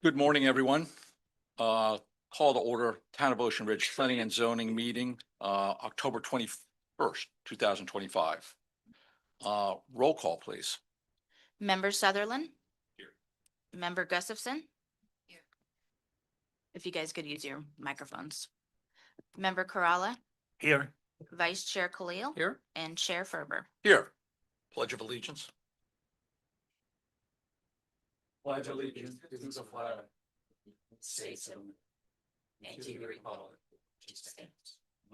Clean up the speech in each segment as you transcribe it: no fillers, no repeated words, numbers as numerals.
Good morning, everyone. Call to order Town of Ocean Ridge Planning and Zoning Meeting, October 21st, 2025. Roll call, please. Member Sutherland? Here. Member Gustafson? Here. If you guys could use your microphones. Member Kerala? Here. Vice Chair Khalil? Here. And Chair Ferber. Here. Pledge of Allegiance. Pledge allegiance to the flag. States of and to the republic. Which stands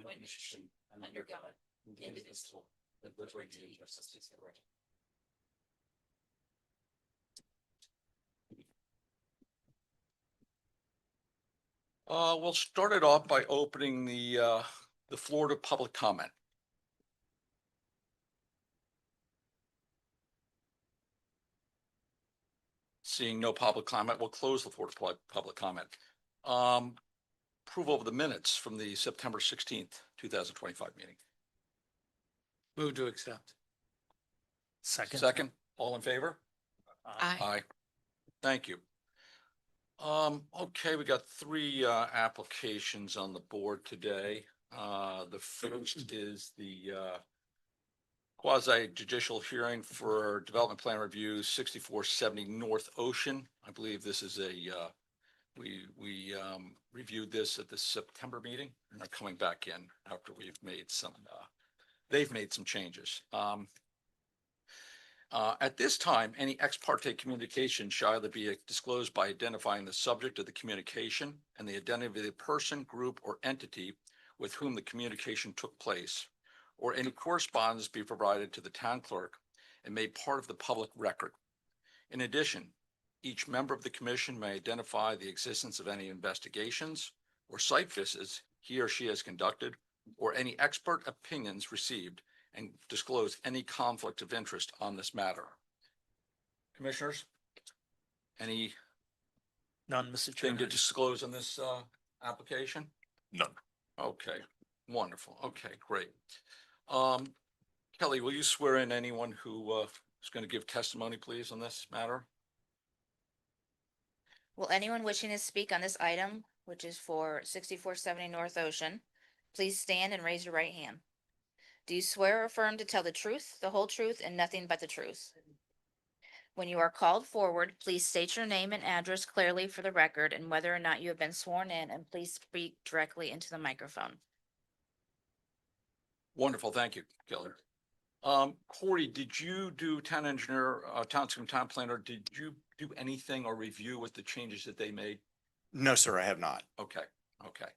one nation under God, indivisible, with liberty and justice for all. We'll start it off by opening the floor to public comment. Seeing no public comment, we'll close the floor to public comment. Approval of the minutes from the September 16th, 2025 meeting. Move to accept. Second, all in favor? Aye. Thank you. Okay, we got three applications on the board today. The first is the quasi judicial hearing for development plan review 6470 North Ocean. I believe this is a we reviewed this at the September meeting and are coming back in after we've made some they've made some changes. At this time, any ex parte communication shall either be disclosed by identifying the subject of the communication and the identity of the person, group, or entity with whom the communication took place, or any correspondence be provided to the town clerk and made part of the public record. In addition, each member of the commission may identify the existence of any investigations or site visits he or she has conducted, or any expert opinions received, and disclose any conflict of interest on this matter. Commissioners, any None, Mr. thing Chairman. to disclose on this application? None. Okay, wonderful. Okay, great. Kelly, will you swear in anyone who is going to give testimony, please, on this matter? Will anyone wishing to speak on this item, which is for 6470 North Ocean, please stand and raise your right hand? Do you swear or affirm to tell the truth, the whole truth, and nothing but the truth? When you are called forward, please state your name and address clearly for the record and whether or not you have been sworn in, and please speak directly into the microphone. Wonderful, thank you, Kelly. Corey, did you do town engineer, town planner, did you do anything or review with the changes that they made? No, sir, I have not. Okay, okay.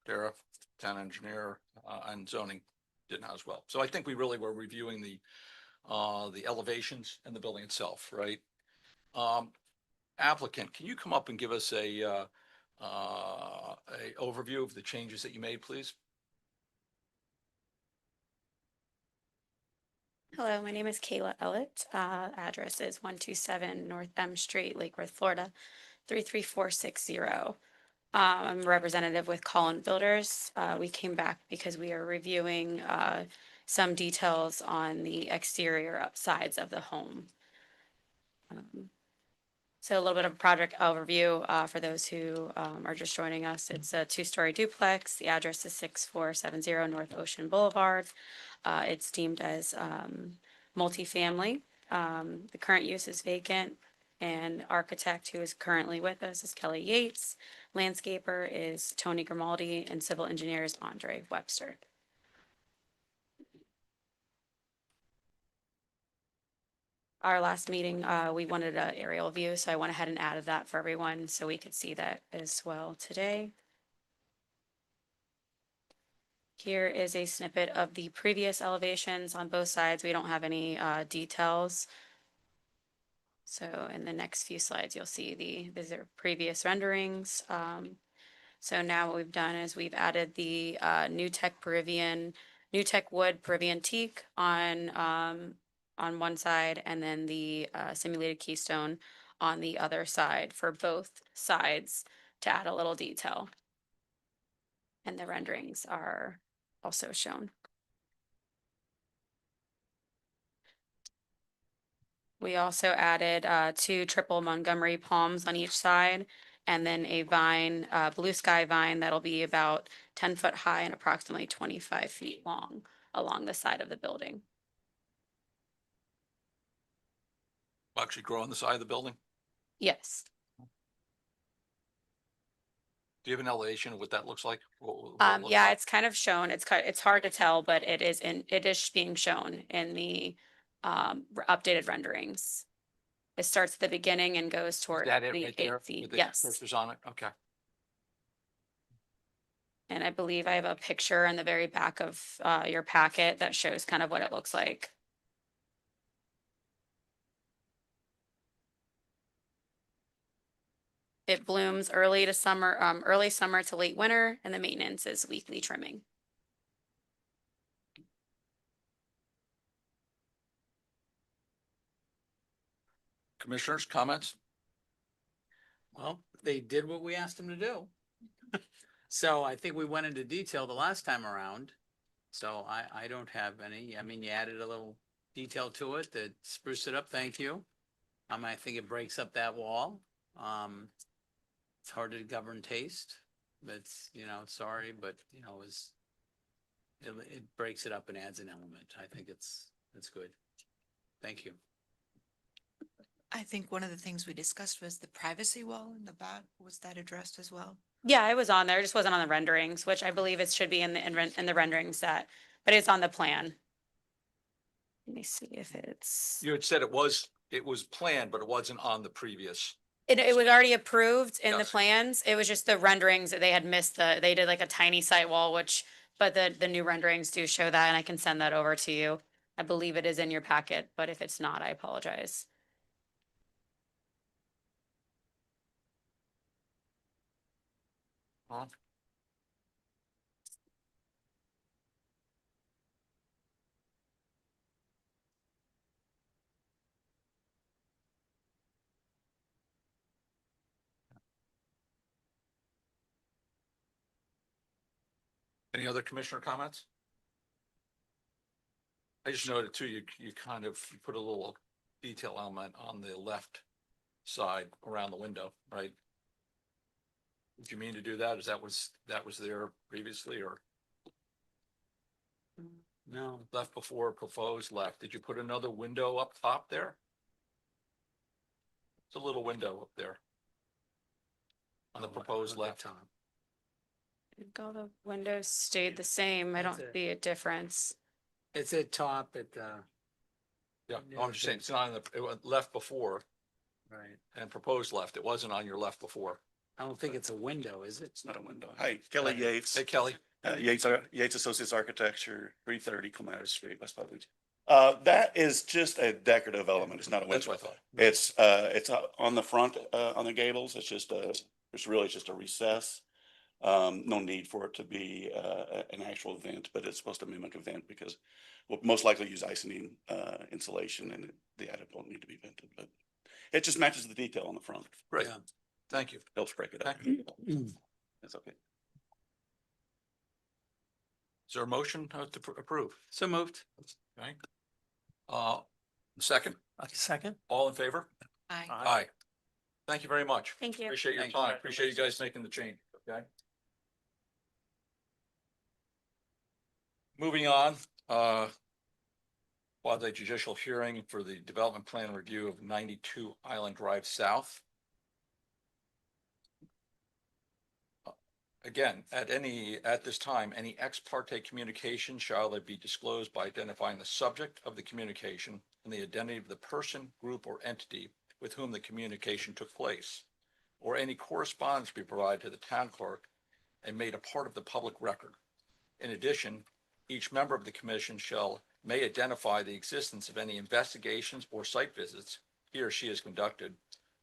Dara, town engineer, and zoning did not as well. So I think we really were reviewing the elevations and the building itself, right? Applicant, can you come up and give us a overview of the changes that you made, please? Hello, my name is Kayla Ellett. Address is 127 North M Street, Lake Worth, Florida, 33460. I'm a representative with Collin Builders. We came back because we are reviewing some details on the exterior sides of the home. So a little bit of project overview for those who are just joining us. It's a two-story duplex. The address is 6470 North Ocean Boulevard. It's deemed as multifamily. The current use is vacant, and architect who is currently with us is Kelly Yates. Landscaper is Tony Grimaldi, and civil engineer is Andre Webster. Our last meeting, we wanted an aerial view, so I went ahead and added that for everyone so we could see that as well today. Here is a snippet of the previous elevations on both sides. We don't have any details. So in the next few slides, you'll see these are previous renderings. So now what we've done is we've added the New Tech Wood Peruvian teak on one side, and then the simulated keystone on the other side for both sides to add a little detail. And the renderings are also shown. We also added 2 triple Montgomery palms on each side, and then a vine, blue sky vine that'll be about 10 foot high and approximately 25 feet long along the side of the building. Actually grow on the side of the building? Yes. Do you have an elevation of what that looks like? What it looks Yeah, like? it's kind of shown. It's hard to tell, but it is being shown in the updated renderings. It starts at the beginning and goes Is toward that it the right there 8 feet. with the Yes. cursors on it? Okay. And I believe I have a picture in the very back of your packet that shows kind of what it looks like. It blooms early summer to late winter, and the maintenance is weekly trimming. Commissioners, comments? Well, they did what we asked them to do. So I think we went into detail the last time around. So I don't have any. I mean, you added a little detail to it that spruced it up. Thank you. I think it breaks up that wall. It's hard to govern taste. It's, sorry, but it breaks it up and adds an element. I think it's good. Thank you. I think one of the things we discussed was the privacy wall in the back. Was that addressed as well? Yeah, it was on there. It just wasn't on the renderings, which I believe it should be in the renderings but it's on the plan. Let me see if it's. You had said it was planned, but it wasn't on the previous. It was already approved in the Yes. plans. It was just the renderings that they had missed they did like a tiny site wall, but the new renderings do show that, and I can send that over to you. I believe it is in your packet, but if it's not, I apologize. Huh? Any other commissioner comments? I just noted too, you put a little detail element on the left side around the window, right? Did you mean to do that? That was there previously or No. left before proposed left? Did you put another window up top there? It's a little window up there on the proposed left. Tom. I think all the windows stayed the same. I That's don't it. see a difference. It's at top at Yeah, no, I'm just saying, it's not it was left before right. and proposed left. It wasn't on your left before. I don't think it's a window, is it? It's not a window. Hi, Kelly Yates, Hey, Kelly. Yates Associates Architecture, 330 Clematis Street, West Palm Beach. That is just a decorative element. It's not a That's window. what I thought. It's on the front, on the gables. It's really just a recess. No need for it to be an actual vent, but it's supposed to mimic a vent because we'll most likely use Icynene insulation and the attic won't need to be vented, but it just matches the detail on the front. Great. Yeah. Thank you. Helps break it up. That's okay. Is there a motion to approve? So moved. Okay. Second, Second. all in favor? Aye. Aye. Thank you very much. Thank you. Appreciate your Thank you. time. Appreciate you guys making the change, okay? Moving on, quasi judicial hearing for the development plan review of 92 Island Drive South. Again, at this time, any ex parte communication shall be disclosed by identifying the subject of the communication and the identity of the person, group, or entity with whom the communication took place, or any correspondence be provided to the town clerk and made a part of the public record. In addition, each member of the commission may identify the existence of any investigations or site visits he or she has conducted,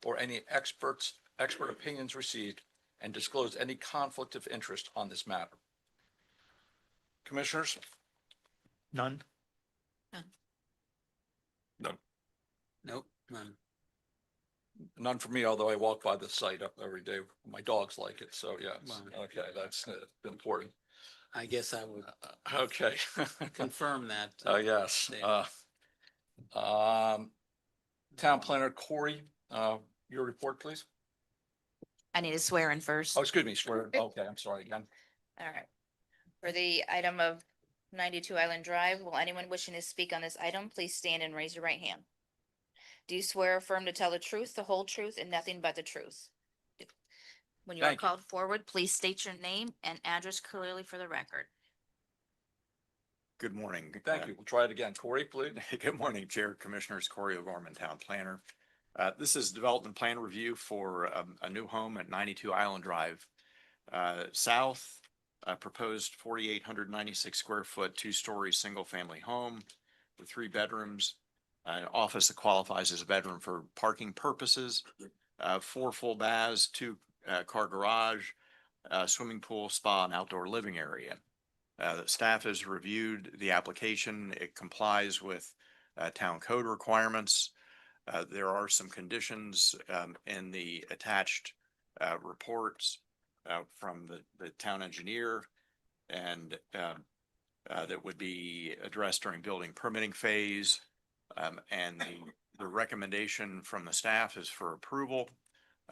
or any expert opinions received, and disclose any conflict of interest on this matter. Commissioners? None. Nope, none. None for me, although I walk by the site up every day. My dogs like it, so yes. Wow. Okay, that's important. I guess I would Okay. confirm that. Yes. statement. Town Planner Corey, your report, please. I need to swear in first. Oh, excuse me, swear. Okay, I'm sorry again. All right. For the item of 92 Island Drive, will anyone wishing to speak on this item, please stand and raise your right hand? Do you swear or affirm to tell the truth, the whole truth, and nothing but the truth? When you are Thank you. called forward, please state your name and address clearly for the record. Good morning. Thank you. We'll try it again. Corey, please. Good morning, Chair, Commissioners, Corey O'Gorman, Town Planner. This is development plan review for a new home at 92 Island Drive. South, proposed 4,896 square foot, 2-story, single-family home with 3 bedrooms, an office that qualifies as a bedroom for parking purposes, 4 full baths, 2-car garage, swimming pool, spa, and outdoor living area. The staff has reviewed the application. It complies with town code requirements. There are some conditions in the attached reports from the town engineer and that would be addressed during building permitting phase. And the recommendation from the staff is for approval,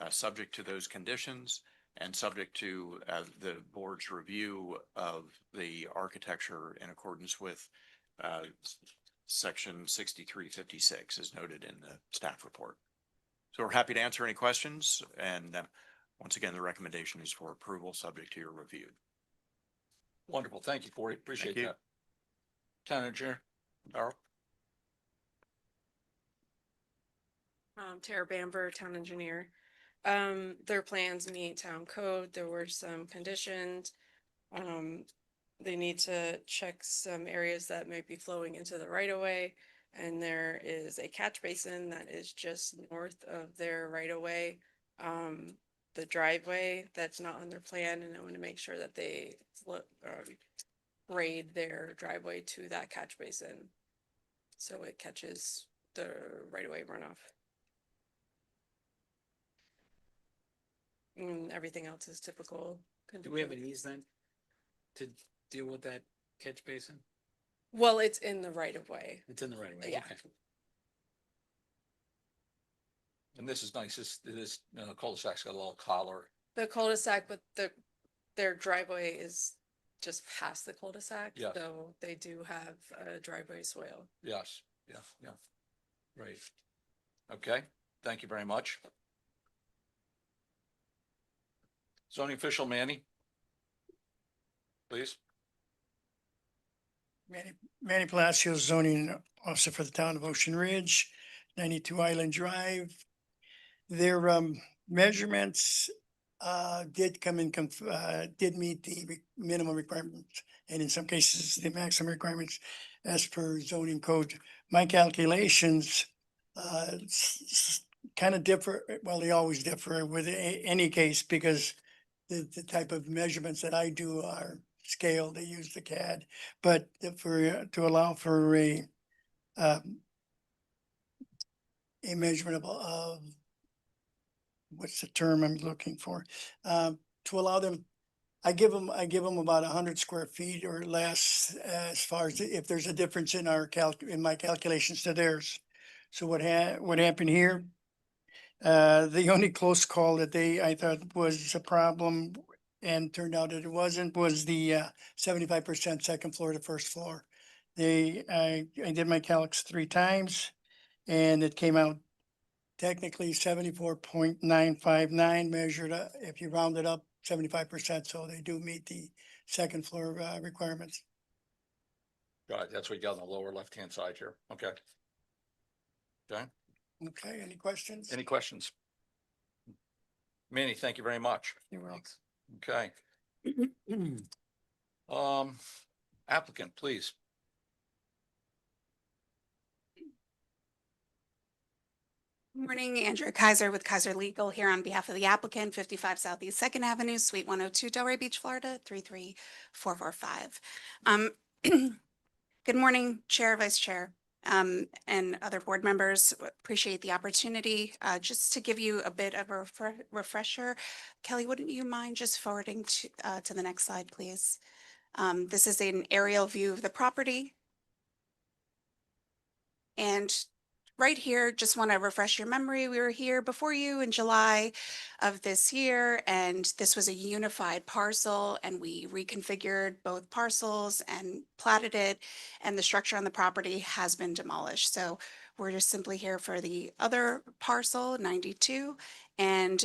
subject to those conditions and subject to the board's review of the architecture in accordance with section 6356 as noted in the staff report. So we're happy to answer any questions. And once again, the recommendation is for approval subject to your review. Wonderful. Thank you, Corey. Appreciate you. that. Town Engineer, Darrell. Tara Bamber, town engineer. Their plans meet town code. There were some conditions. They need to check some areas that might be flowing into the right of way. And there is a catch basin that is just north of their right of way. The driveway that's not on their plan, and I want to make sure that they grade their driveway to that catch basin. So it catches the right of way runoff. And everything else is typical. Do we have an easement to deal with that catch basin? Well, it's in the right of way. It's in the right way. Yeah. Okay. And this is nice. This cul-de-sac's got a little collar. The cul-de-sac, but their driveway is just past the cul-de-sac. Yeah. So they do have a driveway swale. Yes, yeah. Great. Okay, thank you very much. Zoning official Manny. Please. Manny Palacios, zoning officer for the town of Ocean Ridge, 92 Island Drive. Their measurements did come in, did meet the minimum requirements, and in some cases, the maximum requirements as per zoning code. My calculations kind of differ, well, they always differ with any case, because the type of measurements that I do are scale, they use the CAD, but to allow for a measurement of what's the term I'm looking for? To allow them, I give them about 100 square feet or less as far as if there's a difference in in my calculations to theirs. So what happened here? The only close call that I thought was a problem and turned out that it wasn't, was the 75% second floor to first floor. I did my calcs 3 times and it came out technically 74.959 measured, if you round it up 75%. So they do meet the second floor requirements. Got it. That's what you got on the lower left-hand side here. Okay. Okay, Okay, any questions? any questions? Manny, thank you very much. You're welcome. Okay. Applicant, please. Morning, Andrea Kaiser with Kaiser Legal here on behalf of the applicant, 55 Southeast Second Avenue, Suite 102, Delray Beach, Florida, 33445. Good morning, Chair, Vice Chair, and other board members. Appreciate the opportunity. Just to give you a bit of a refresher, Kelly, wouldn't you mind just forwarding to the next slide, please? This is an aerial view of the property. And right here, just want to refresh your memory. We were here before you in July of this year, and this was a unified parcel, and we reconfigured both parcels and platted it, and the structure on the property has been demolished. So we're just simply here for the other parcel, 92, and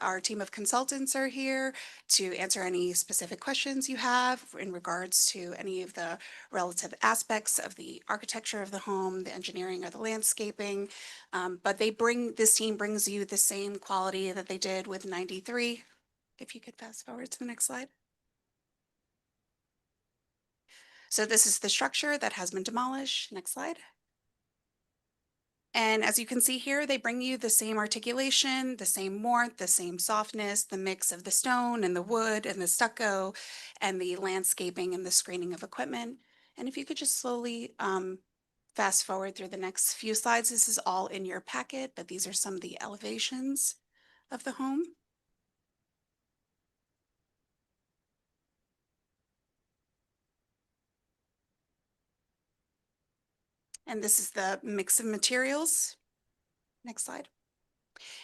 our team of consultants are here to answer any specific questions you have in regards to any of the relative aspects of the architecture of the home, the engineering or the landscaping. But this team brings you the same quality that they did with 93. If you could fast forward to the next slide. So this is the structure that has been demolished. Next slide. And as you can see here, they bring you the same articulation, the same warmth, the same softness, the mix of the stone and the wood and the stucco and the landscaping and the screening of equipment. And if you could just slowly fast forward through the next few slides, this is all in your packet, but these are some of the elevations of the home. And this is the mix of materials. Next slide.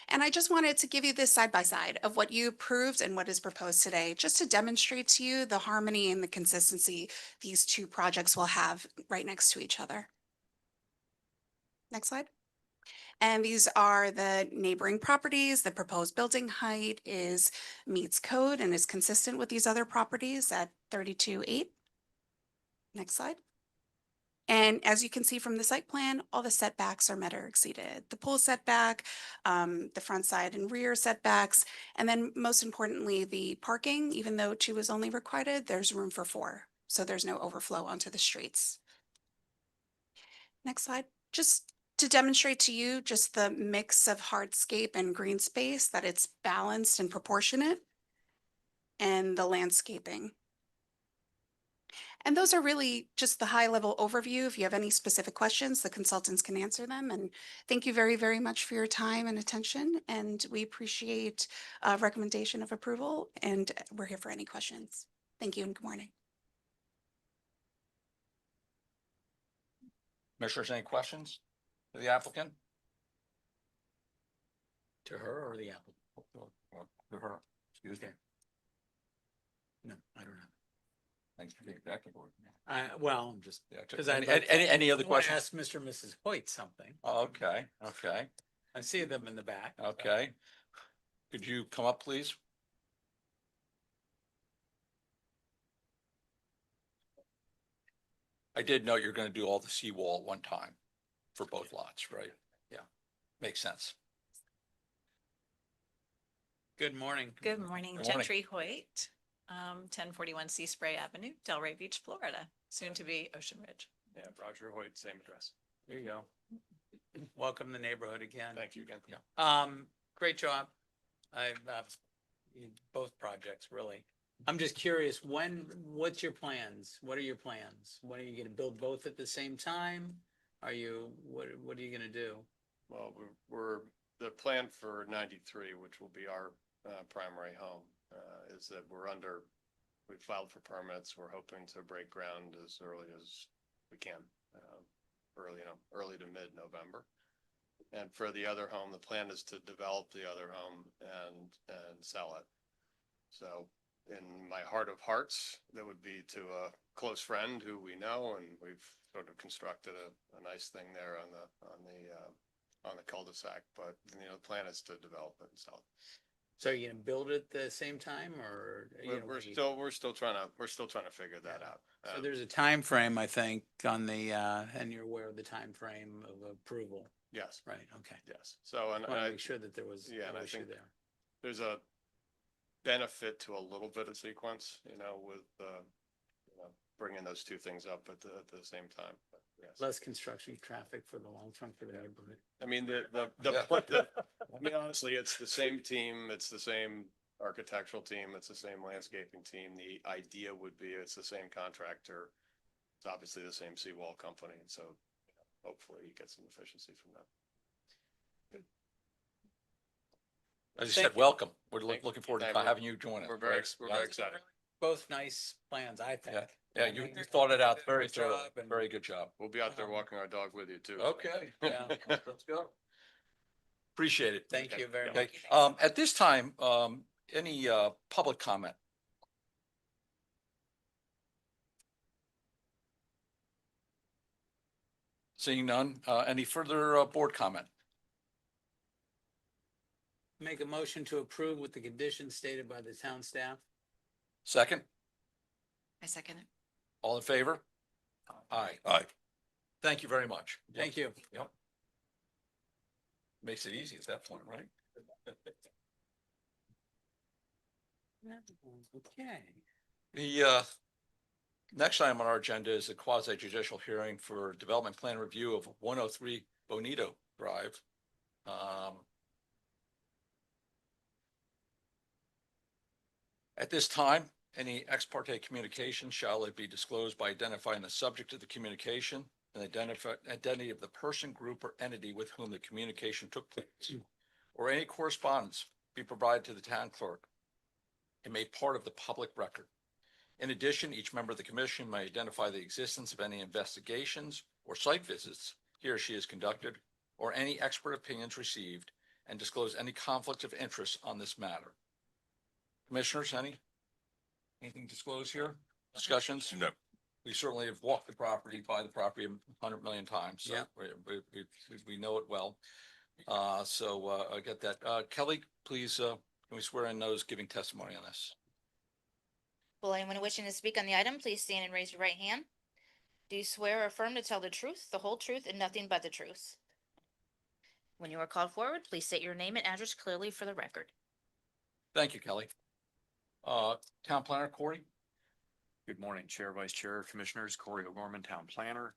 And I just wanted to give you this side by side of what you approved and what is proposed today, just to demonstrate to you the harmony and the consistency these two projects will have right next to each other. Next slide. And these are the neighboring properties. The proposed building height meets code and is consistent with these other properties at 32.8. Next slide. And as you can see from the site plan, all the setbacks are met or exceeded. The pool setback, the front side and rear setbacks, and then most importantly, the parking, even though 2 is only required, there's room for 4. So there's no overflow onto the streets. Next slide. Just to demonstrate to you just the mix of hardscape and green space, that it's balanced and proportionate, and the landscaping. And those are really just the high level overview. If you have any specific questions, the consultants can answer them. And thank you very, very much for your time and attention. And we appreciate a recommendation of approval, and we're here for any questions. Thank you and good morning. Commissioners, any questions to the applicant? To her or the applicant? To her, excuse me. No, I don't have. Thanks for being back aboard. Well, I'm just, Yeah, because any other I want to questions? ask Mr. and Mrs. Hoyt something. Okay, okay, I see them in the back. okay. Could you come up, please? I did note you're gonna do all the seawall at one time for both lots, right? Yeah, makes sense. Good morning. Good morning, Good morning. Gentry Hoyt, 1041 Sea Spray Avenue, Delray Beach, Florida, soon to be Ocean Ridge. Yeah, Roger Hoyt, same address. There you go. Welcome to the neighborhood again. Thank you again. Yeah. Great job. Both projects, really. I'm just curious, what's your plans? What are your plans? When are you gonna build both at the same time? What are you gonna do? Well, the plan for 93, which will be our primary home, is that we filed for permits. We're hoping to break ground as early as we can, early to mid-November. And for the other home, the plan is to develop the other home and sell it. So in my heart of hearts, that would be to a close friend who we know, and we've sort of constructed a nice thing there on the cul-de-sac, but the plan is to develop it and sell it. So are you gonna build it at the same time, or? We're still trying to figure that out. So there's a time frame, I think, on the, and you're aware of the time frame of approval, Yes, right? Okay. yes. So, and I want to I, make sure that there was yeah, and no I issue think there. there's a benefit to a little bit of sequence, with, bringing those two things up at the same time. But yes. Less construction traffic for the long term for the neighborhood. I mean, I mean, honestly, it's the same team, it's the same architectural team, it's the same landscaping team. The idea would be it's the same contractor. It's obviously the same seawall company, and so hopefully you get some efficiency from that. As you Thank said, you. welcome. We're Thank you. looking forward to Thank you. having you join us. We're very Yeah. excited. both nice plans, I think. Yeah, you thought it out very Good job thoroughly. and- Very good job. We'll be out there Um, walking our dog with you too. Okay. Yeah. Let's go. Appreciate it. Thank you very Okay, much. at this time, any, public comment? Seeing none, any further, board comment? Make a motion to approve with the conditions stated by the town staff. Second, I second it. all in favor? Aye. Aye. Thank you very much. Thank you. Yep. Makes it easy at that point, right? Okay. The next item on our agenda is a quasi judicial hearing for development plan review of 103 Bonito Drive. At this time, any ex parte communication shall it be disclosed by identifying the subject of the communication and identity of the person, group, or entity with whom the communication took place, or any correspondence be provided to the town clerk and made part of the public record. In addition, each member of the commission may identify the existence of any investigations or site visits he or she has conducted, or any expert opinions received, and disclose any conflict of interest on this matter. Commissioners, anything disclosed here? Discussions? No. We certainly have walked the property, by the property 100 million times. So Yeah. we know it well. So I get that. Kelly, please, can we swear in those giving testimony on this? Will anyone wishing to speak on the item, please stand and raise your right hand? Do you swear or affirm to tell the truth, the whole truth, and nothing but the truth? When you are called forward, please state your name and address clearly for the record. Thank you, Kelly. Town planner Corey? Good morning, Chair, Vice Chair, Commissioners, Corey O'Gorman, Town Planner.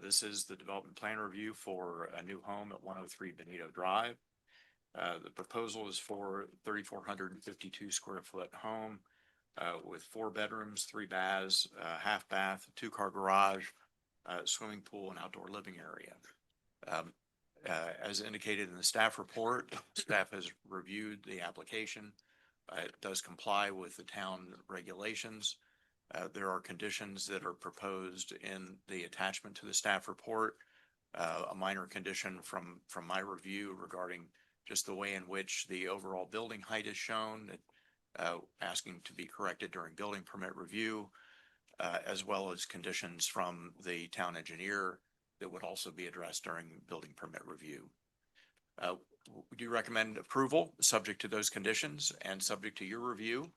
This is the development plan review for a new home at 103 Bonito Drive. The proposal is for 3,452 square foot home with 4 bedrooms, 3 baths, half bath, 2-car garage, swimming pool, and outdoor living area. As indicated in the staff report, staff has reviewed the application. It does comply with the town regulations. There are conditions that are proposed in the attachment to the staff report. A minor condition from my review regarding just the way in which the overall building height is shown, asking to be corrected during building permit review, as well as conditions from the town engineer that would also be addressed during building permit review. We do recommend approval, subject to those conditions and subject to your review,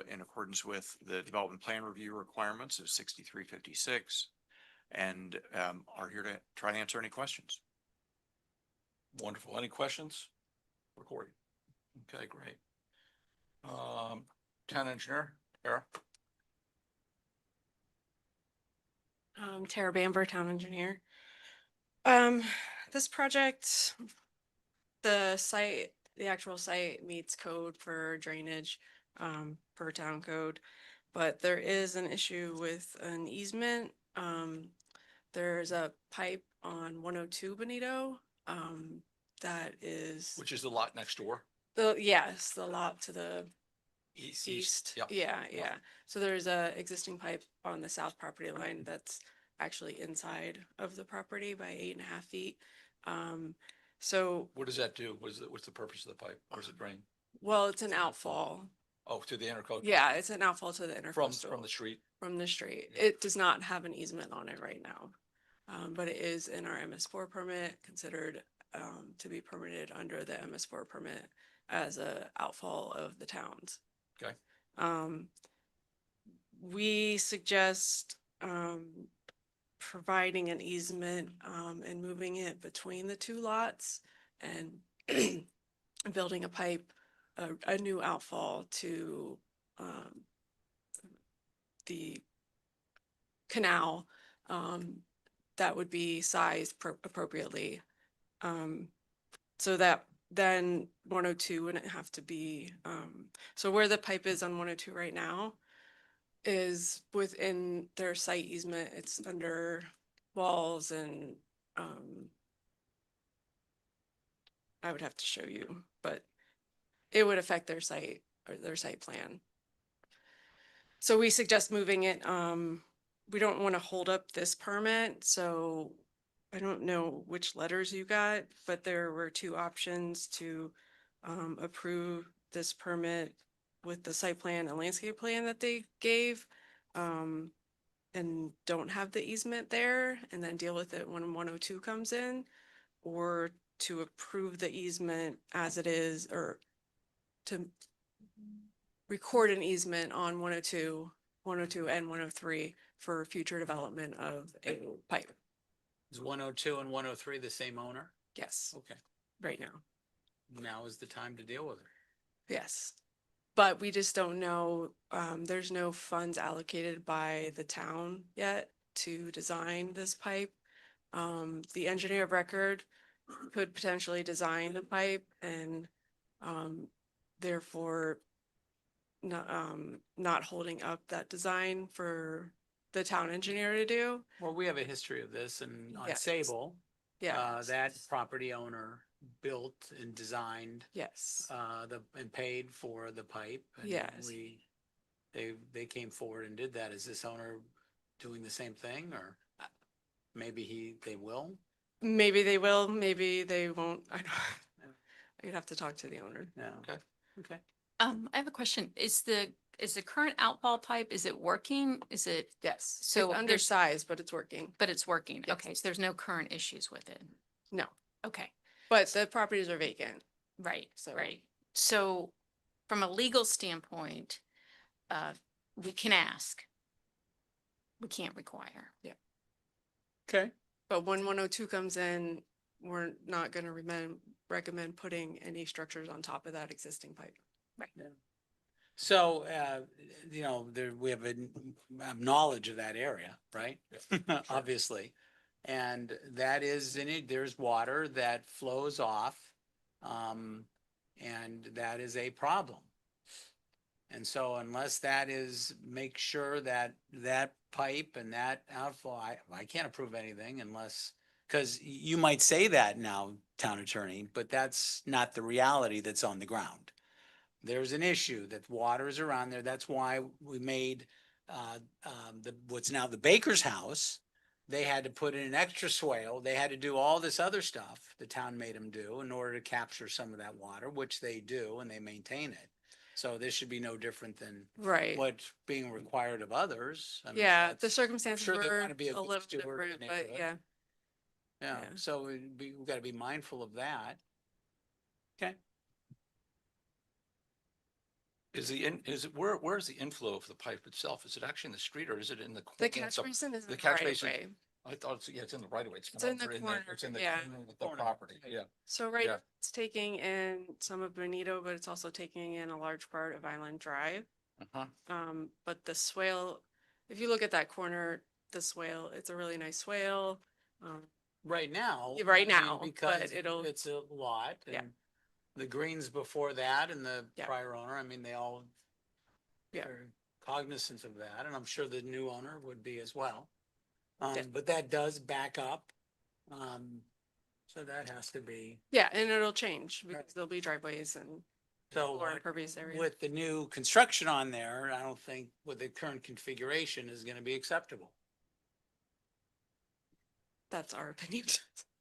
in accordance with the development plan review requirements of 6356, and are here to try to answer any questions. Wonderful. Any questions? For Corey? Okay, great. Town engineer, Tara? Tara Bamber, town engineer. This project, the actual site meets code for drainage, per town code, but there is an issue with an easement. There's a pipe on 102 Bonito, that is Which is the lot next door? the lot to the East. Yep. Yeah. So there's a existing pipe on the south property line that's actually inside of the property by 8.5 feet. So, What does that do? What's the purpose of the pipe? Where's it drain? well, it's an outfall. Oh, to the intercoastal? Yeah, it's an outfall to the From intercoastal. the street? From the street. It does not have an easement on it right now. But it is in our MS4 permit, considered to be permitted under the MS4 permit as a outfall of the towns. Okay. We suggest providing an easement and moving it between the 2 lots and building a pipe, a new outfall to the canal that would be sized appropriately. So that then 102 wouldn't have to be, so where the pipe is on 102 right now is within their site easement. It's under walls and I would have to show you, but it would affect their site or their site plan. So we suggest moving it. We don't want to hold up this permit, so I don't know which letters you got, but there were two options to approve this permit with the site plan and landscape plan that they gave. And don't have the easement there and then deal with it when 102 comes in, or to approve the easement as it is, or to record an easement on 102 and 103 for future development of a pipe. Is 102 and 103 the same owner? Yes, Okay, right now. now is the time to deal with it. Yes. But we just don't know, there's no funds allocated by the town yet to design this pipe. The engineer of record could potentially design the pipe and, therefore not holding up that design for the town engineer to do. Well, we have a history of this and on Yes. Sable, Yeah. that property owner built and designed Yes. and paid for the pipe. And Yes. they came forward and did that. Is this owner doing the same thing, or maybe they will? Maybe they will, maybe they won't. I don't, I'd have to talk to the owner. Yeah. Okay. Okay. I have a question. Is the current outfall pipe, is it working? Is it, Yes. So So there's- undersized, but it's working. but it's working? Yes. Okay, so there's no current issues with it? No, Okay, but the properties are vacant. right, So- right. So from a legal standpoint, we can ask. We can't require. Okay. But when 102 comes in, we're not gonna recommend putting any structures on top of that existing pipe. So, we have a knowledge of that area, right? Obviously. And that is in it, there's water that flows off. And that is a problem. And so unless that is, make sure that that pipe and that outflow, I can't approve anything unless, because you might say that now, town attorney, but that's not the reality that's on the ground. There's an issue that water is around there. That's why we made what's now the Baker's house. They had to put in an extra swale. They had to do all this other stuff the town made them do in order to capture some of that water, which they do and they maintain it. So this should be no different than Right. what's being required of others. I mean, Yeah, the that's- circumstances sure they were wanna be a a good little steward of the different, but neighborhood. yeah. Yeah, yeah. so we've got to be mindful of that. Okay. Where's the inflow of the pipe itself? Is it actually in the street or is it in the? The corner? catch basin is in the the catch right of basin. way. I thought it's in the right of way. It's in the corner, It's in the yeah. corner of the property, yeah. So right, Yeah. now it's taking in some of Bonito, but it's also taking in a large part of Island Drive. Uh-huh. But the swale, if you look at that corner, the swale, it's a really nice swale. Right now. Yeah, right I mean, now, because but it'll- it's a lot Yeah. and the greens before that and the Yeah. prior owner, I mean, they all Yeah. are cognizant of that, and I'm sure the new owner would be as well. Yeah. But that does back up. So that has to be, Yeah, and it'll change because there'll be driveways and so more impervious area. with the new construction on there, I don't think with the current configuration is gonna be acceptable. That's our opinion.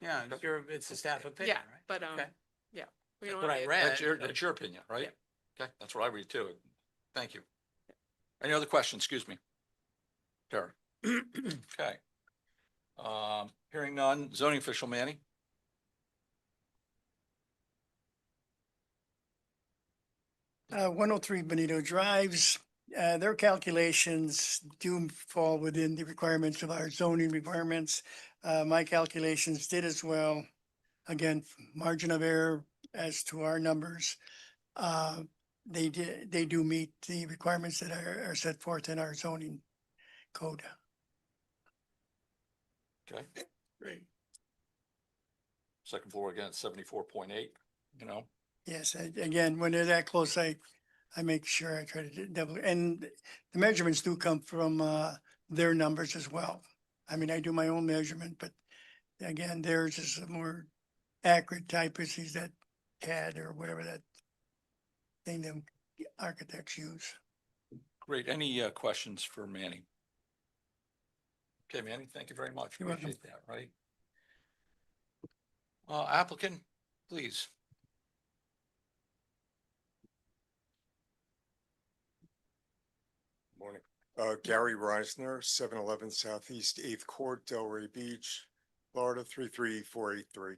Yeah, it's a staff opinion, Yeah, right? but, Okay. yeah. we That's don't what I wanna- read. That's your opinion, right? Okay, that's what I read too. Thank you. Any other questions? Excuse me. Tara. Okay. Hearing none, zoning official Manny? One oh three Benito Drives, their calculations do fall within the requirements of our zoning requirements. My calculations did as well. Again, margin of error as to our numbers. They do meet the requirements that are set forth in our zoning code. Okay. Great. Second floor again, 74.8, Yes, again, when they're that close, I make sure I try to double, and the measurements do come from, their numbers as well. I mean, I do my own measurement, but again, theirs is a more accurate type, is that CAD or whatever that thing them architects use. Great. Any questions for Manny? Okay, Manny, thank you very much. You're welcome. Appreciate that, right? Applicant, please. Morning. Gary Reisner, 711 Southeast 8th Court, Delray Beach, Florida 33483.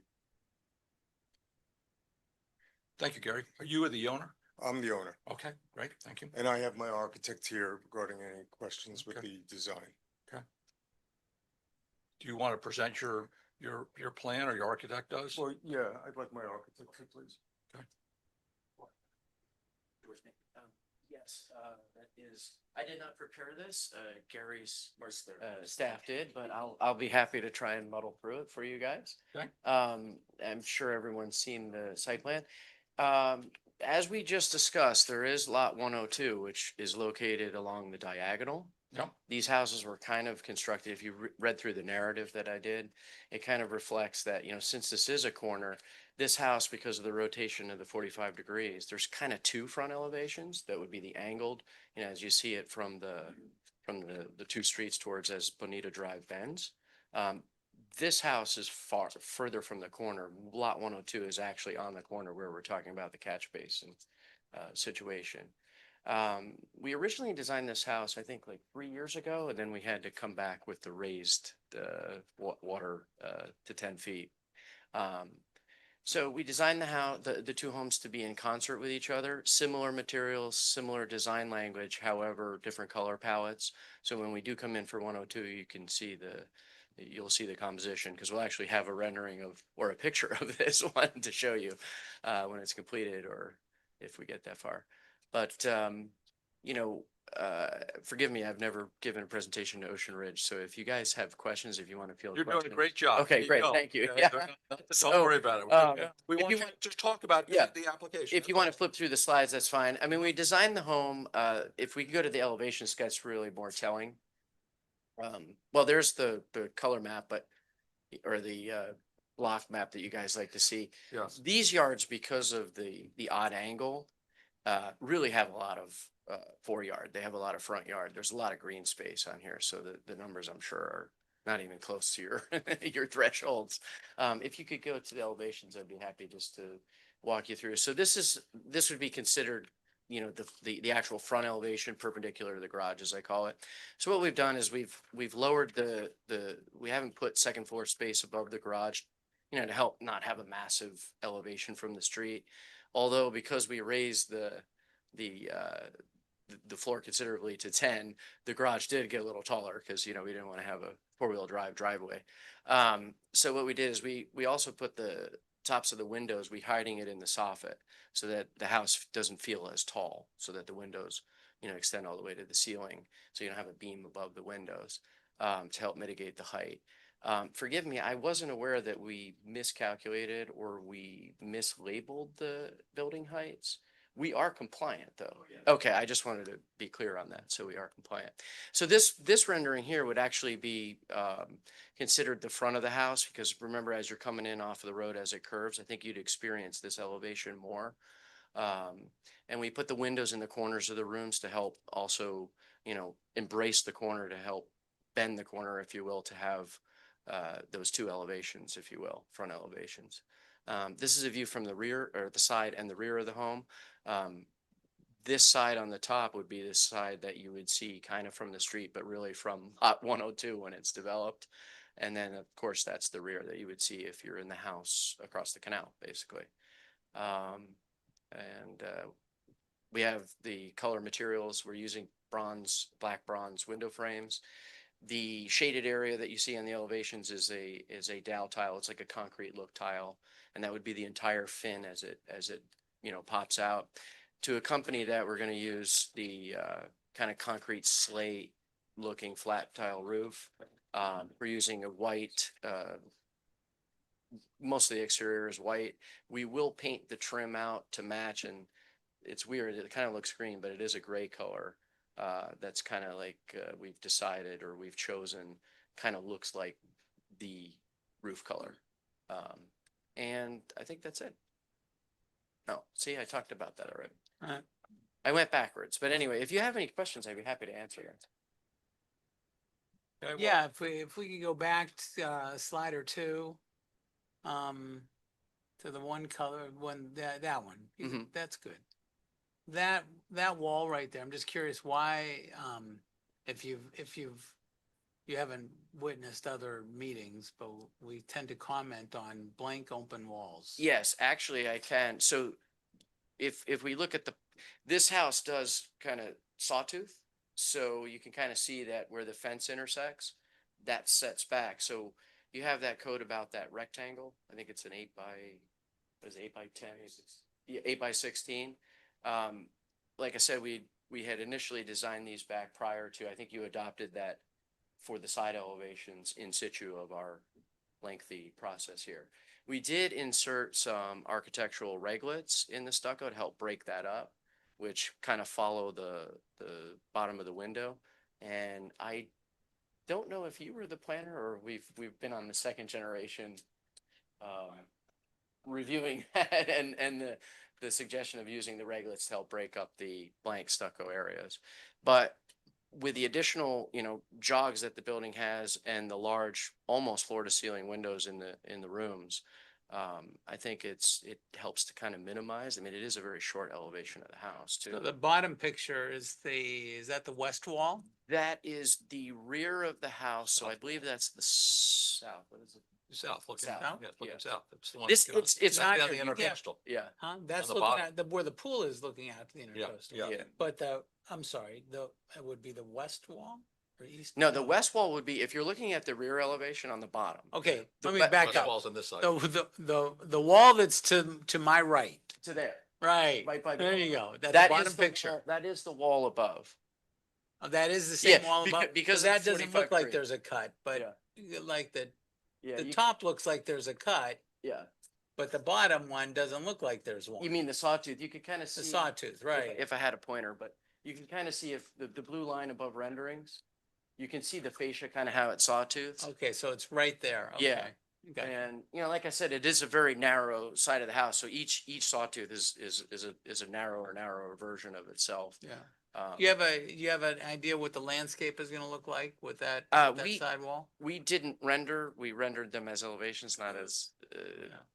Thank you, Gary. Are you the owner? I'm the owner, Okay, great. Thank you. and I have my architect here regarding any questions with Okay. the design. Do you want to present your plan, or your architect does? Well, yeah, I'd like my architect to please. Yes, that is, I did not prepare this, Gary's staff did, but I'll be happy to try and muddle through it for you guys. Okay. I'm sure everyone's seen the site plan. As we just discussed, there is lot 102, which is located along the diagonal. Yep. These houses were kind of constructed, if you read through the narrative that I did, it kind of reflects that, since this is a corner, this house, because of the rotation of the 45 degrees, there's kind of two front elevations that would be the angled, as you see it from the two streets towards as Bonita Drive bends. This house is far further from the corner. Lot 102 is actually on the corner where we're talking about the catch basin situation. We originally designed this house, I think, like 3 years ago, and then we had to come back with the raised water to 10 feet. So we designed the two homes to be in concert with each other, similar materials, similar design language, however, different color palettes. So when we do come in for 102, you can see you'll see the composition, because we'll actually have a rendering or a picture of this one to show you when it's completed, or if we get that far. But, forgive me, I've never given a presentation to Ocean Ridge. So if you guys have questions, if you want to field You're doing a questions- great job. Okay, Keep great. going. Thank you. Yeah, Yeah. Don't So, worry about it. We if want you you to want- just talk about Yeah. the application. If you want to flip through the slides, that's fine. I mean, we designed the home, if we could go to the elevation sketch, really more telling. Well, there's the color map, or the block map that you guys like to see. Yes. These yards, because of the odd angle, really have a lot of foreyard. They have a lot of front yard. There's a lot of green space on here, so the numbers, I'm sure, are not even close to your your thresholds. If you could go to the elevations, I'd be happy just to walk you through. So this would be considered, the actual front elevation perpendicular to the garage, as I call it. So what we've done is we've lowered we haven't put second floor space above the garage, to help not have a massive elevation from the street. Although, because we raised the floor considerably to 10, the garage did get a little taller, because, we didn't want to have a four-wheel drive driveway. So what we did is we also put the tops of the windows, we hiding it in the soffit, so that the house doesn't feel as tall, so that the windows, extend all the way to the ceiling. So you don't have a beam above the windows, to help mitigate the height. Forgive me, I wasn't aware that we miscalculated or we mislabeled the building heights. We are compliant, though. Okay, I just wanted to be clear on that. So we are compliant. So this rendering here would actually be considered the front of the house, because remember, as you're coming in off of the road as it curves, I think you'd experience this elevation more. And we put the windows in the corners of the rooms to help also, embrace the corner, to help bend the corner, if you will, to have those two elevations, if you will, front elevations. This is a view from the rear, or the side and the rear of the home. This side on the top would be the side that you would see kind of from the street, but really from lot 102 when it's developed. And then, of course, that's the rear that you would see if you're in the house across the canal, basically. We have the color materials. We're using black bronze window frames. The shaded area that you see on the elevations is a dowel tile. It's like a concrete look tile, and that would be the entire fin as it pops out. To accompany that, we're going to use the kind of concrete slate looking flat tile roof. We're using a white, most of the exterior is white. We will paint the trim out to match, and it's weird. It kind of looks green, but it is a gray color. That's kind of like we've decided, or we've chosen, kind of looks like the roof color. And I think that's it. Oh, see, I talked about that already. I went backwards, but anyway, if you have any questions, I'd be happy to answer them. Yeah, if we could go back to slide or two. To the one color, that one, Mhm. that's good. That wall right there, I'm just curious why, if you haven't witnessed other meetings, but we tend to comment on blank open walls. Yes, actually I can. So if we look at this house does kind of sawtooth. So you can kind of see that where the fence intersects, that sets back. So you have that code about that rectangle. I think it's an 8x10? Yeah, 8x16. Like I said, we had initially designed these back prior to, I think you adopted that for the side elevations in situ of our lengthy process here. We did insert some architectural reglets in the stucco to help break that up, which kind of follow the bottom of the window. And I don't know if you were the planner or we've been on the second generation reviewing that and the suggestion of using the reglets to help break up the blank stucco areas. But with the additional, jogs that the building has and the large, almost floor to ceiling windows in the rooms, I think it helps to kind of minimize. I mean, it is a very short elevation of the house So too. the bottom picture is that the west wall? That is the rear of the house, so I believe that's the south. What is it? South, looking, South. yeah, looking Yeah. south. It's the one This, looking out. it's not Down your the view. intercoastal. Yeah. Huh? That's the looking bottom. at, where the pool is looking out to the Yeah, intercoastal. yeah. Yeah. But I'm sorry, it would be the west wall or east? No, the west wall would be, if you're looking at the rear elevation on the bottom. Okay, The let me we- back West up. wall's on this side. The wall that's to my right, To there. right, Right by the there you corner. go. That's the That bottom is picture. that is the wall above. Oh, that is the same Yeah, wall above, because because of that the doesn't 45 look like degree. there's a cut, but like Yeah, the top looks like there's a cut, yeah. but the bottom one doesn't look like there's one. You mean the sawtooth? You could kind of see. The sawtooth, right? If I had a pointer, but you can kind of see if the blue line above renderings, you can see the fascia kind of how it's sawtooth. Okay, so it's right there. Yeah. Okay. Okay. And, like I said, it is a very narrow side of the house. So each sawtooth is a narrower version of itself. Yeah. Um, You have an idea what the landscape is gonna look like with that we- sidewall? We didn't render, we rendered them as elevations, not as,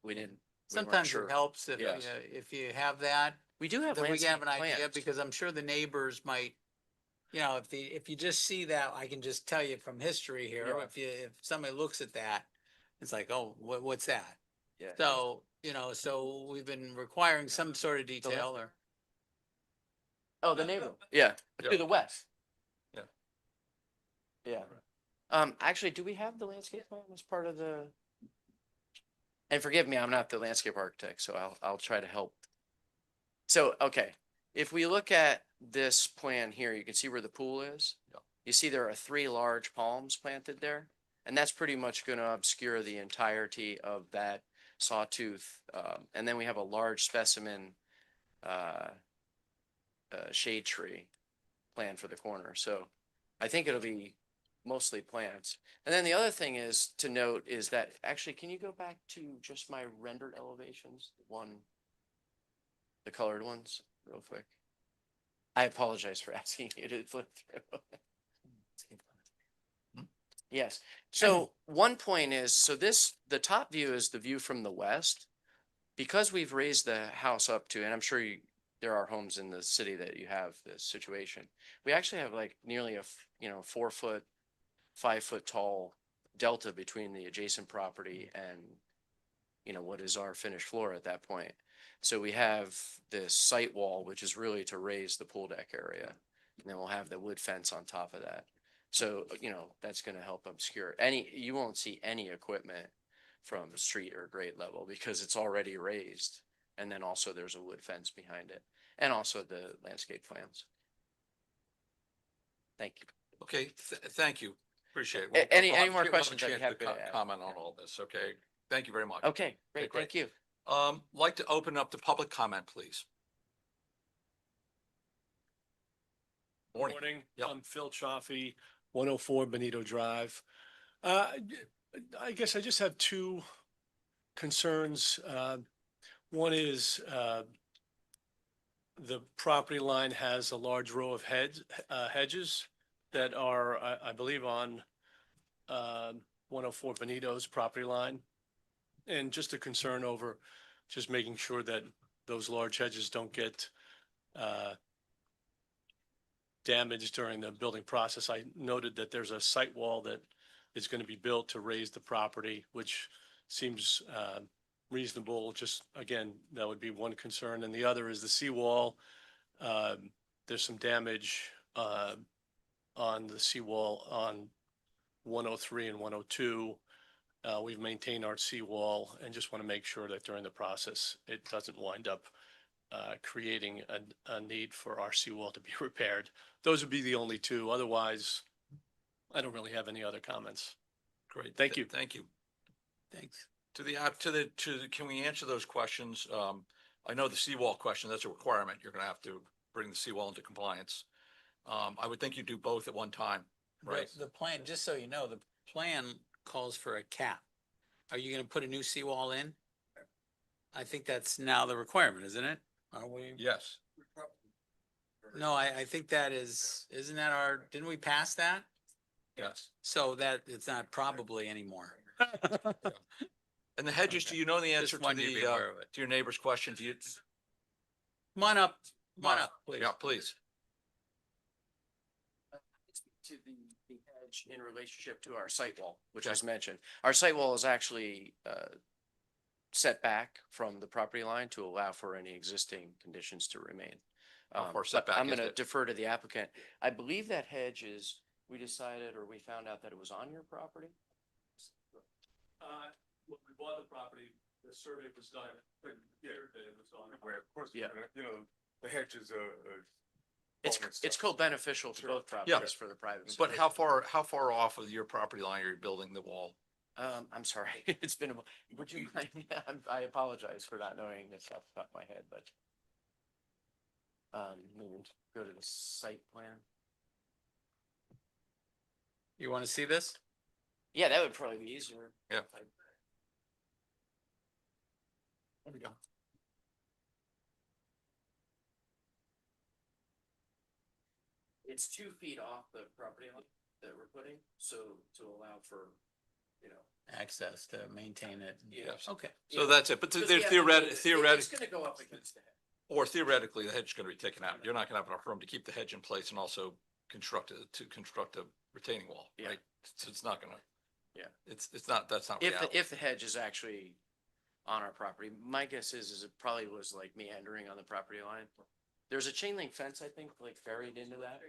we weren't Sometimes sure. it helps if, Yes. if you have that, We do have then we can have landscape an idea, plans. because I'm sure the neighbors might, if you just see that, I can just tell you from history here, Yeah. if somebody looks at that, it's like, oh, what's that? Yeah. So, so we've been requiring some sort of detail or. Oh, the neighbor, yeah, Yeah. to the west. Yeah. Yeah. Actually, do we have the landscape plan as part of the? And forgive me, I'm not the landscape architect, so I'll try to help. So, okay, if we look at this plan here, you can see where the pool is. Yeah. You see there are 3 large palms planted there, and that's pretty much gonna obscure the entirety of that sawtooth. And then we have a large specimen, shade tree plan for the corner. So I think it'll be mostly plants. And then the other thing is to note is that, actually, can you go back to just my rendered elevations? The colored ones, real quick. I apologize for asking you to flip through. Yes. So one point is, the top view is the view from the west. Because we've raised the house up to, and I'm sure there are homes in the city that you have this situation. We actually have like nearly a 4 foot, 5 foot tall delta between the adjacent property and, what is our finished floor at that point. So we have this site wall, which is really to raise the pool deck area. And then we'll have the wood fence on top of that. So, that's going to help obscure you won't see any equipment from street or grade level because it's already raised. And then also there's a wood fence behind it and also the landscape plans. Thank you. Okay, thank you. Appreciate it. Any We'll have more a questions, I'd be chance happy to add. comment on all this, okay? Thank you very much. Okay, great. great. Thank you. Like to open up to public comment, please. Morning. Morning, Yep. I'm Phil Chaffee, 104 Benito Drive. I guess I just have 2 concerns. One is the property line has a large row of hedges that are, I believe, on 104 Benito's property line. And just a concern over just making sure that those large hedges don't get damaged during the building process. I noted that there's a site wall that is going to be built to raise the property, which seems reasonable. Just, again, that would be one concern. And the other is the seawall. There's some damage on the seawall on 103 and 102. We've maintained our seawall and just want to make sure that during the process, it doesn't wind up creating a need for our seawall to be repaired. Those would be the only two. Otherwise, I don't really have any other comments. Great. Thank you. Thank you. Thanks. Can we answer those questions? I know the seawall question, that's a requirement. You're gonna have to bring the seawall into compliance. I would think you do both at one time, right? The plan, just so you know, the plan calls for a cap. Are you gonna put a new seawall in? I think that's now the requirement, isn't it? Are we? Yes. No, I think that is, isn't that our, didn't we pass that? Yes. So that it's not probably anymore. And the hedges, do you know the answer Just to wanted you to be aware of it. to your neighbor's question? Do you? Come on up, please. Yeah, please. To the hedge in relationship to our site wall, which was mentioned. Our site wall is actually set back from the property line to allow for any existing conditions to remain. How far But setback I'm is going to it? defer to the applicant. I believe that hedge is, we decided or we found out that it was on your property? When we bought the property, the survey was done, but yeah, it was on. Where, of course, Yeah. you know, the hedges are. It's co-beneficial to both properties for the private. But how far off of your property line are you building the wall? I'm sorry, it's been, would you mind, I apologize for not knowing this off the top of my head, but. We can go to the site plan. You want to see this? Yeah, that would probably be easier. Yeah. There we go. It's 2 feet off the property line that we're putting, so to allow for, you know. Access to maintain it. Yes. Okay. So that's it. But Because there's the avenue is- theoretically, It's gonna go up against the hedge. or theoretically, the hedge is going to be taken out. You're not going to have enough room to keep the hedge in place and also construct a retaining wall, Yeah. right? So it's not going to. Yeah. It's not, that's not If, reality. if the hedge is actually on our property, my guess is it probably was like meandering on the property line. There's a chain link fence, I think, like buried into that.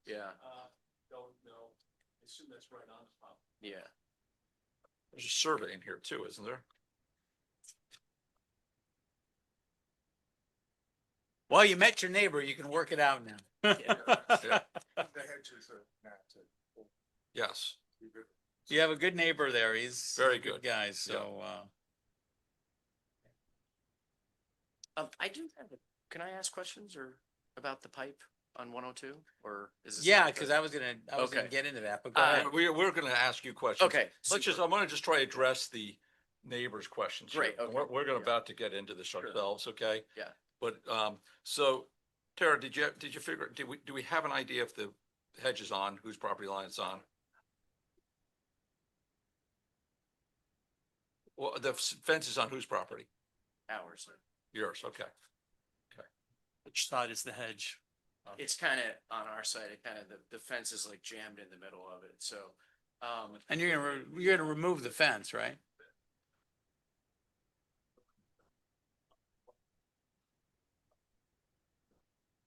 Yeah, Don't know. I assume that's right on the top. yeah. There's a survey in here too, isn't there? Well, you met your neighbor, you can work it out now. Yeah. The hedges are not. Yes. You have a good neighbor there. He's Very a good. guy, so, I do have, can I ask questions or about the pipe on 102 or is this? yeah, not the- because I was gonna Okay. get into that, but go Uh, ahead. We're going to ask you questions. Okay. I'm going to just try to address the neighbors' questions. here. Great, And okay. We're going to Yeah. about to get into this ourselves, okay? Yeah. But, so Tara, did you figure, do we have an idea if the hedge is on, whose property line it's on? Well, the fence is on whose property? Hours. Yours, okay. Which side is the hedge? It's kind of on our side, it kind of, the fence is like jammed in the middle of it, so. And you're gonna remove the fence, right?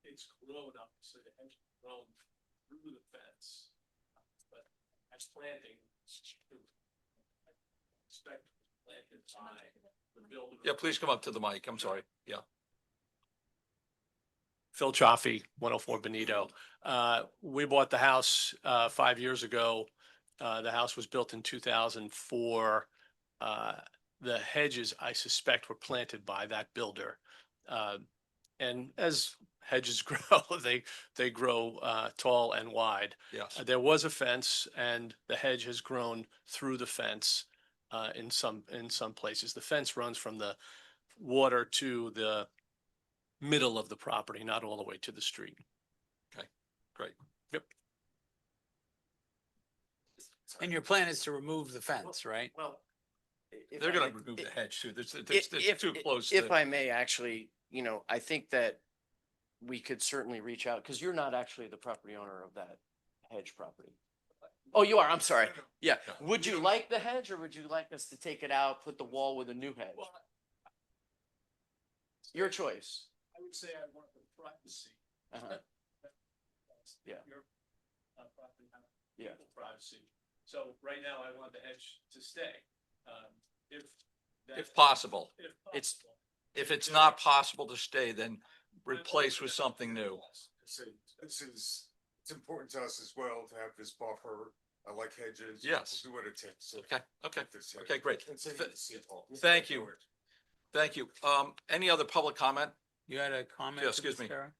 It's grown up, so the hedge has grown through the fence. But as planting, expect planted by the builder. Yeah, please come up to the mic. I'm sorry. Yeah. Phil Chaffee, 104 Benito. We bought the house 5 years ago. The house was built in 2004. The hedges, I suspect, were planted by that builder. And as hedges grow, they grow tall and wide. Yes. There was a fence, and the hedge has grown through the fence in some places. The fence runs from the water to the middle of the property, not all the way to the street. Great. And your plan is to remove the fence, right? Well. if They're I gonna may- remove the hedge too. There's if- too close. If to- I may, actually, I think that we could certainly reach out, because you're not actually the property owner of that hedge property. Oh, you are, I'm sorry. Yeah. Would you like the hedge, or would you like us to take it out, put the wall with a new hedge? Your choice. I would say I want the privacy. Uh-huh. Yeah. Yeah. Privacy. So right now I want the hedge to stay. If possible. It's, If it's not possible to stay, then replace with something new. It's important to us as well to have this buffer. I like hedges. Yes. We'll do what it takes. Okay, okay, This hedge. okay, great. And same with the City Hall. Thank you. Thank you. Any other public comment? You had a comment? Yeah, to excuse this, me. Sarah?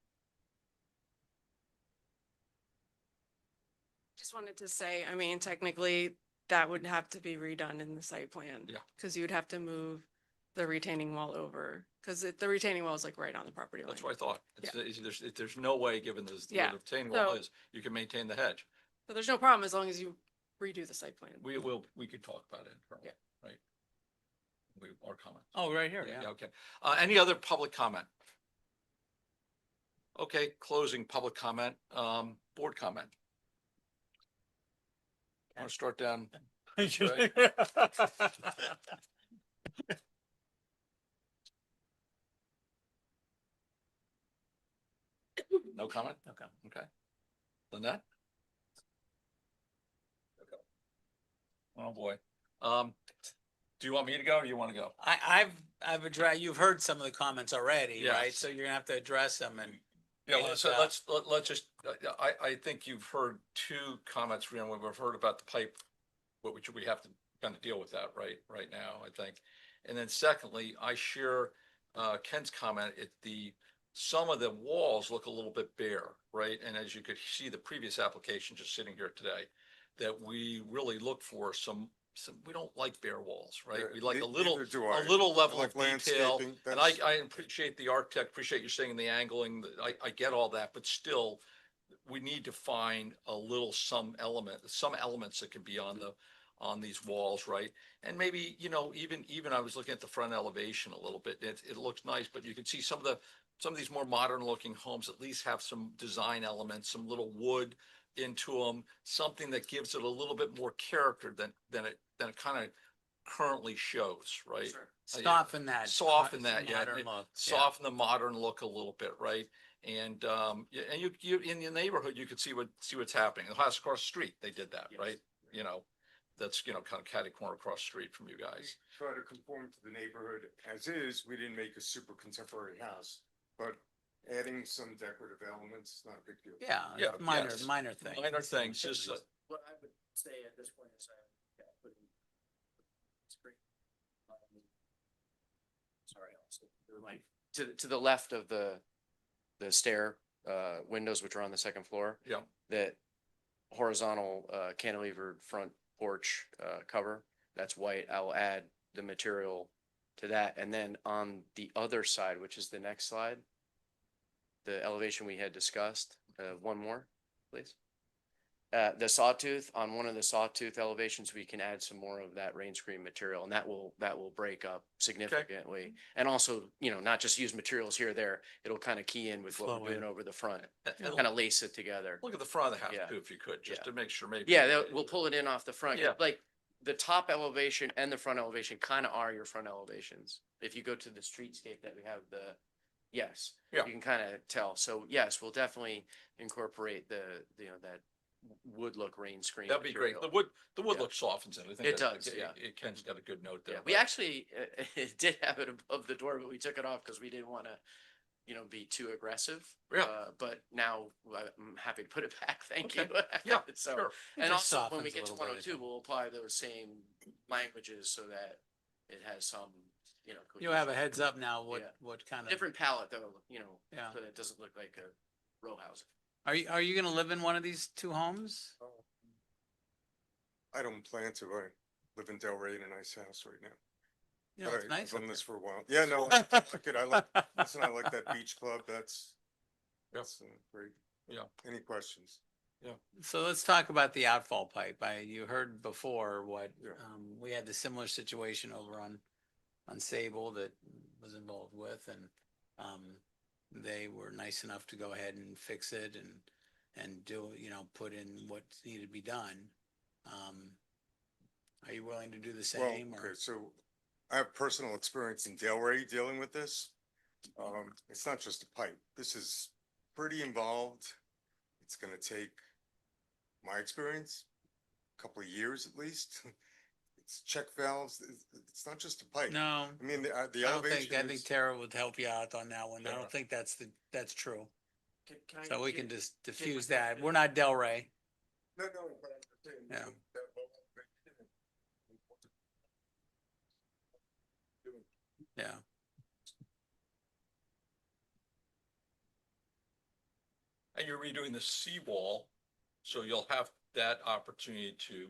Just wanted to say, I mean, technically, that would have to be redone in the site plan. Yeah. Because you would have to move the retaining wall over, because the retaining wall is like right on the property line. That's what I thought. There's no way, given where Yeah. the retaining wall So- is, you can maintain the hedge. So there's no problem as long as you redo the site plan. We could talk about it. Yeah. Right. Our comment. Oh, right here, yeah. Okay. Any other public comment? Okay, closing public comment, board comment. I'll start down. Right. No comment? Okay. Okay. Lynette? Oh, boy. Do you want me to go or you want to go? I've addressed, you've heard some of the comments already, Yeah. right? So you're gonna have to address them and. Yeah, and, so let's just, I think you've heard two comments, we've heard about the pipe, which we have to kind of deal with that right now, I think. And then secondly, I share Ken's comment, some of the walls look a little bit bare, right? And as you could see, the previous application just sitting here today, that we really look for we don't like bare walls, right? We like a little level of detail. And I appreciate the architect, appreciate you saying the angling, I get all that, but still, we need to find some elements that can be on these walls, right? And maybe, even I was looking at the front elevation a little bit, it looks nice, but you can see some of these more modern looking homes at least have some design elements, some little wood into them, something that gives it a little bit more character than it kind of currently shows, right? Soften that. Soften that, yeah. modern look, yeah. Soften the modern look a little bit, right? And you in your neighborhood, you could see what's happening. The house across the street, they did that, right? That's, kind of catty corner across the street from you guys. Try to conform to the neighborhood as is. We didn't make a super contemporary house, but adding some decorative elements is not a big deal. Yeah, Yeah, minor, yes. minor thing. Minor things, just, what I would say at this point is, put in screen. Sorry, to the left of the stair, windows, which are on the second floor, yeah, that horizontal, cantilevered front porch, cover, that's white. I'll add the material to that. And then on the other side, which is the next slide, the elevation we had discussed, one more, please. The sawtooth, on one of the sawtooth elevations, we can add some more of that rain screen material, and that will break up significantly. And also, not just use materials here or there, it'll kind of key in with what Flow we're doing in. over the front, And kind of lace it together. look at the front of the house Yeah. too, if you could, just Yeah. to make sure maybe. Yeah, we'll pull it in off the front. Yeah. Like the top elevation and the front elevation kind of are your front elevations. If you go to the streetscape that we have yes, Yeah. you can kind of tell. So yes, we'll definitely incorporate that wood look rain screen. That'd be great. material. The wood Yeah. look softens it. I think It that- does, yeah. Ken's got a good note there. Yeah, we actually it did have it above the door, but we took it off because we didn't want to, be too aggressive. Yeah. But now I'm happy to put it back. Thank you. Okay. Yeah, So, sure. and just also when we softens a get to little bit, I 102, think. we'll apply those same languages so that it has some, You have a cohesion. heads up now, Yeah. what kind of. Different palette though, Yeah. so that it doesn't look like a row house. Are you gonna live in one of these two homes? I don't plan to. I live in Delray in a nice house right now. You know, But it's I've nice up done this there. for a while. Yeah, no, I like it. Listen, I like that beach club. That's great. Yeah. Any questions? So let's talk about the outfall pipe. You heard before what, Yeah. we had the similar situation over on Sable that was involved with, and, they were nice enough to go ahead and fix it and do, put in what needed to be done. Are you willing to do the Well, same, or? okay, so I have personal experience in Delray dealing with this. It's not just a pipe. This is pretty involved. It's gonna take, my experience, a couple of years at least. It's check valves. It's not just a pipe. No, I mean, the I don't elevation think, I think is, Tara would help you out on that one. I Yeah. don't think that's true. Can I So we get- can just get diffuse my that. question? We're not Delray. no, but I'm saying. Yeah. that low elevation Yeah. And you're redoing the seawall, so you'll have that opportunity to,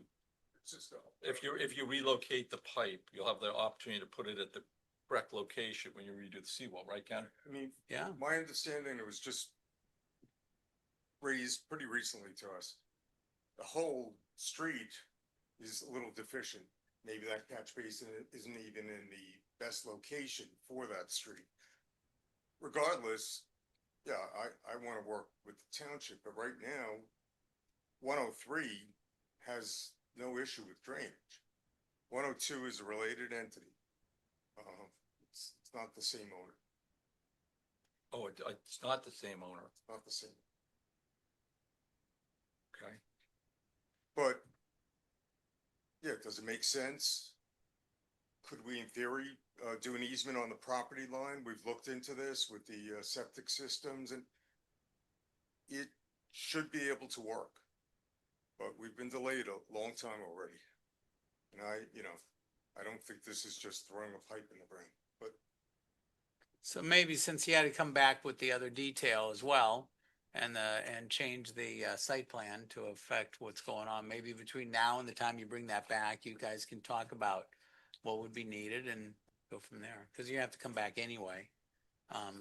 it's just, if you relocate the pipe, you'll have the opportunity to put it at the correct location when you redo the seawall, right, Ken? I mean, Yeah. my understanding, it was just raised pretty recently to us. The whole street is a little deficient. Maybe that catch basin isn't even in the best location for that street. Regardless, yeah, I want to work with the township, but right now, 103 has no issue with drainage. 102 is a related entity. It's not the same owner, Oh, it's not the same owner, not the same. okay? But, yeah, does it make sense? Could we, in theory, do an easement on the property line? We've looked into this with the septic systems, and it should be able to work. But we've been delayed a long time already. And I don't think this is just throwing a pipe in the ground, but So maybe since he had to come back with the other detail as well and change the site plan to affect what's going on, maybe between now and the time you bring that back, you guys can talk about what would be needed and go from there, because you have to come back anyway.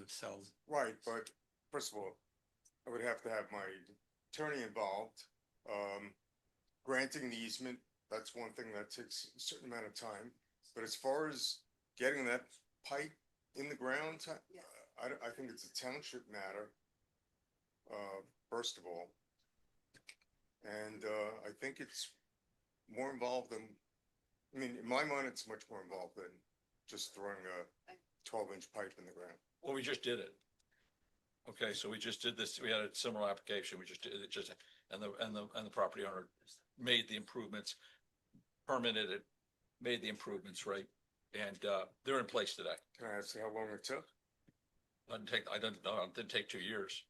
So, right, but first of all, I would have to have my attorney involved. Granting the easement, that's one thing that takes a certain amount of time. But as far as getting that pipe in the ground, I think it's a township matter. First of all. And I think it's more involved than, I mean, in my mind, it's much more involved than just throwing a 12-inch pipe in the ground. Well, we just did it. Okay, so we just did this, we had a similar application, we just did it, and the property owner made the improvements, permitted it, made the improvements, right? And, they're in place today. Can I ask how long it took? I don't know, it didn't take 2 years.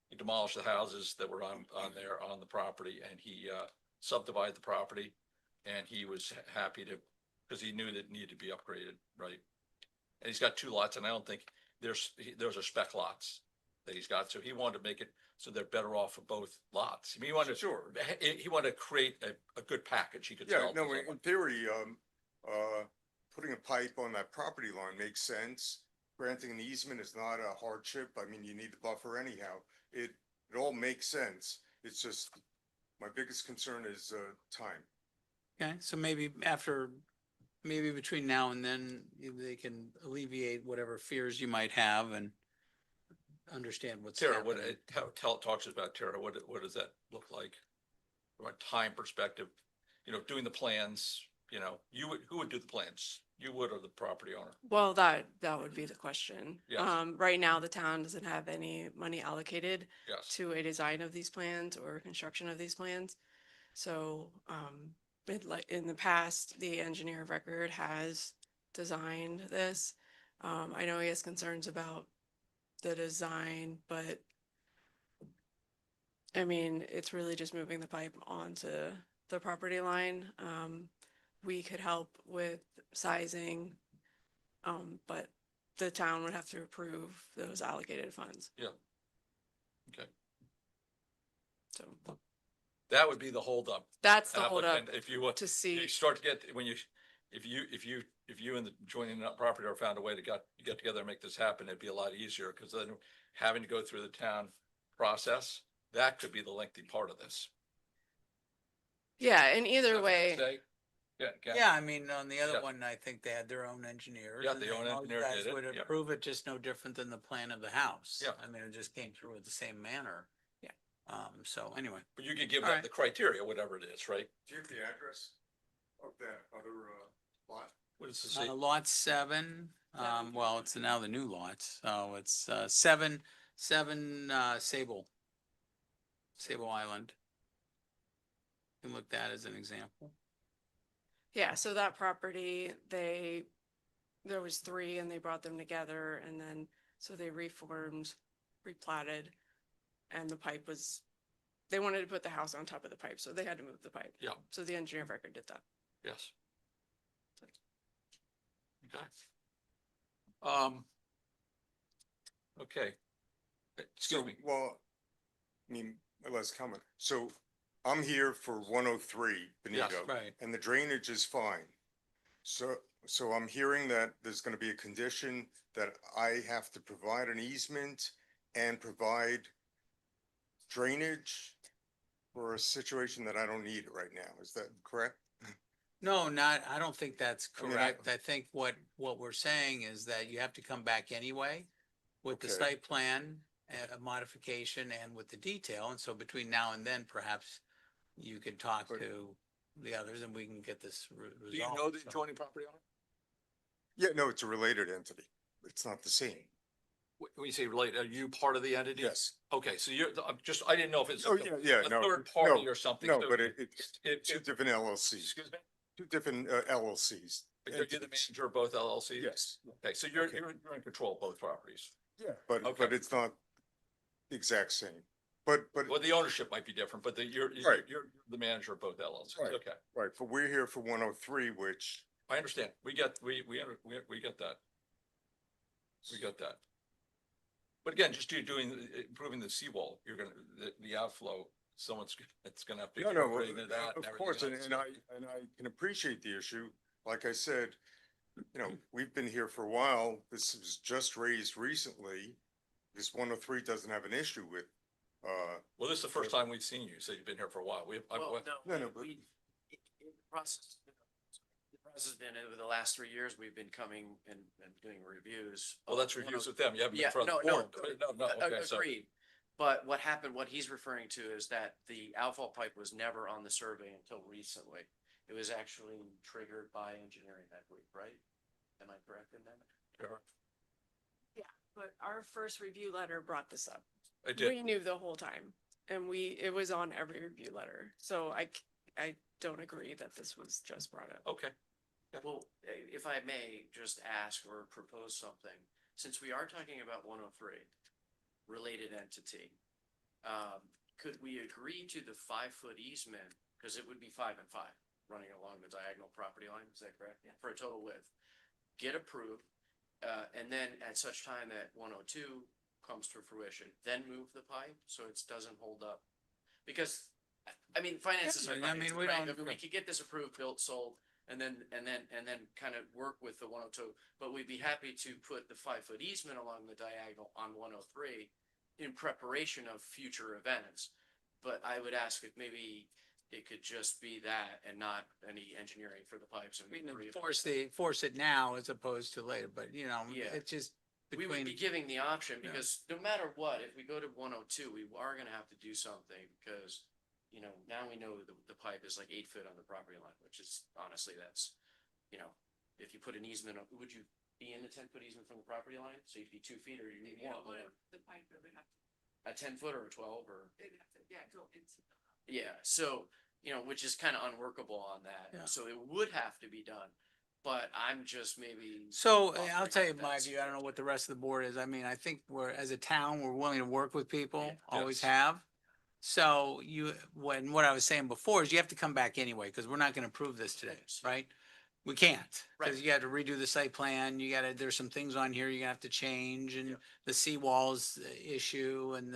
He demolished the houses that were on the property, and he, subdivided the property. And he was happy to, because he knew that it needed to be upgraded, right? And he's got 2 lots, and I don't think those are spec lots that he's got, so he wanted to make it so they're better off for both lots. I mean, he wanted to, Sure. he wanted to create a good package, he could Yeah, sell. no, in theory, putting a pipe on that property line makes sense. Granting an easement is not a hardship. I mean, you need the buffer anyhow. It all makes sense. It's just, my biggest concern is, time. okay, so maybe between now and then, they can alleviate whatever fears you might have and understand what's Tara, what, happening. talks to us about Tara, what does that look like? From a time perspective, doing the plans, who would do the plans? You would, or the property owner? Well, that would be the question. Yes. Right now, the town doesn't have any money allocated Yes. to a design of these plans or construction of these plans. So, in the past, the engineer of record has designed this. I know he has concerns about the design, but I mean, it's really just moving the pipe onto the property line. We could help with sizing, but the town would have to approve those allocated funds. Yeah. Okay. So That would be the holdup. that's the holdup Applicant, if you want to see. you start to get, when you if you and the joining up property are found a way to get together and make this happen, it'd be a lot easier, because then having to go through the town process, that could be the lengthy part of this. Yeah, and either Is that fair to way, say? Yeah, Ken? Yeah, I mean, on the Yeah. other one, I think they had their own engineers. Yeah, and the they own know engineer you guys did it, would yeah. approve it just no different than the plan of the house. Yeah. I mean, it just came through in the same manner. Yeah. So anyway, But you could give All that right. the criteria, whatever it is, right? Do you have the address of that other, lot? What is the lot 7, well, it's now the new lot, so it's, 7 Sable Island. You can look that as an example. yeah, so that property, there was 3 and they brought them together and then, so they reformed, replatted. And the pipe was, they wanted to put the house on top of the pipe, so they had to move the pipe. Yeah. So the engineer of record did that. Yes. Okay. Okay. Excuse me. Well, I mean, let's comment. So I'm here for 103 Yes, Benito. right. And the drainage is fine. So I'm hearing that there's gonna be a condition that I have to provide an easement and provide drainage for a situation that I don't need it right now. Is that correct? No, I don't think that's I mean, correct. I think what we're saying is that you have to come back anyway with the Okay. site plan, a modification and with the detail. And so between now and then, perhaps you could talk But- to the others and we can get this resolved. Do you know the So- adjoining property owner? Yeah, no, it's a related entity. It's not the same. When you say related, are you part of the entity? Yes. Okay, so I didn't know if it's Oh, yeah, a no, third party no, or something. No, so but it's it- two it- different LLCs, Excuse me? two different LLCs. You're the entities. manager of both LLCs? Yes. Okay, so you're Okay. in control of both properties. Yeah. But Okay. it's not the exact same. But Well, the ownership might be different, but you're Right. the manager of both LLCs. Right. Okay, right, but we're here for 103, which I understand. We get that. We get that. But again, just you improving the seawall, you're gonna, the outflow, it's gonna have to. no, incorporate into that of and course, everything else. and I can appreciate the issue. Like I said, we've been here for a while. This was just raised recently. This 103 doesn't have an issue with, Well, this is the first time we've seen you, so you've been here for a while. No, but- In the process, the process has been over the last 3 years, we've been coming and doing reviews. Well, that's reviews with them. You haven't been Yeah, in front of the no, board. No, okay, so. agreed. But what happened, what he's referring to is that the outfall pipe was never on the survey until recently. It was actually triggered by engineering, I believe, right? Am I correct in that? Yeah, but our first review letter brought this up. I did. We knew the whole time and it was on every review letter. So I don't agree that this was just brought up. Okay. Well, if I may just ask or propose something, since we are talking about 103, related entity, could we agree to the 5-foot easement? Because it would be 5 and 5 running along the diagonal property line, is that correct? For a total width. Get approved, and then at such time that 102 comes to fruition, then move the pipe so it doesn't hold up. Because, I mean, finances are Yeah, I mean, finances, we right? don't- We could get this approved, built, sold, and then kind of work with the 102. But we'd be happy to put the 5-foot easement along the diagonal on 103 in preparation of future events. But I would ask if maybe it could just be that and not any engineering for the pipes. And We can re- force it now as opposed to later, but Yeah. it's just We would be between, giving the option Yeah. because no matter what, if we go to 102, we are gonna have to do something because, now we know the pipe is like 8 foot on the property line, which is honestly, that's, if you put an easement, would you be in the 10-foot easement from the property line? So you'd be 2 feet or you need more? The pipe would have A 10-foot or a 12 or? go into. Yeah, so, which is kind of unworkable on Yeah. that. So it would have to be done, but I'm just maybe. so I'll offering tell you that my that's- view. I don't know what the rest of the board is. I mean, I think as a town, we're willing to work with people, Yeah. always Yes. have. So what I was saying before is you have to come back anyway, because we're not gonna approve this today, right? We can't, because Right. you got to redo the site plan, there's some things on here you're gonna have to change, and Yep. the seawalls issue, and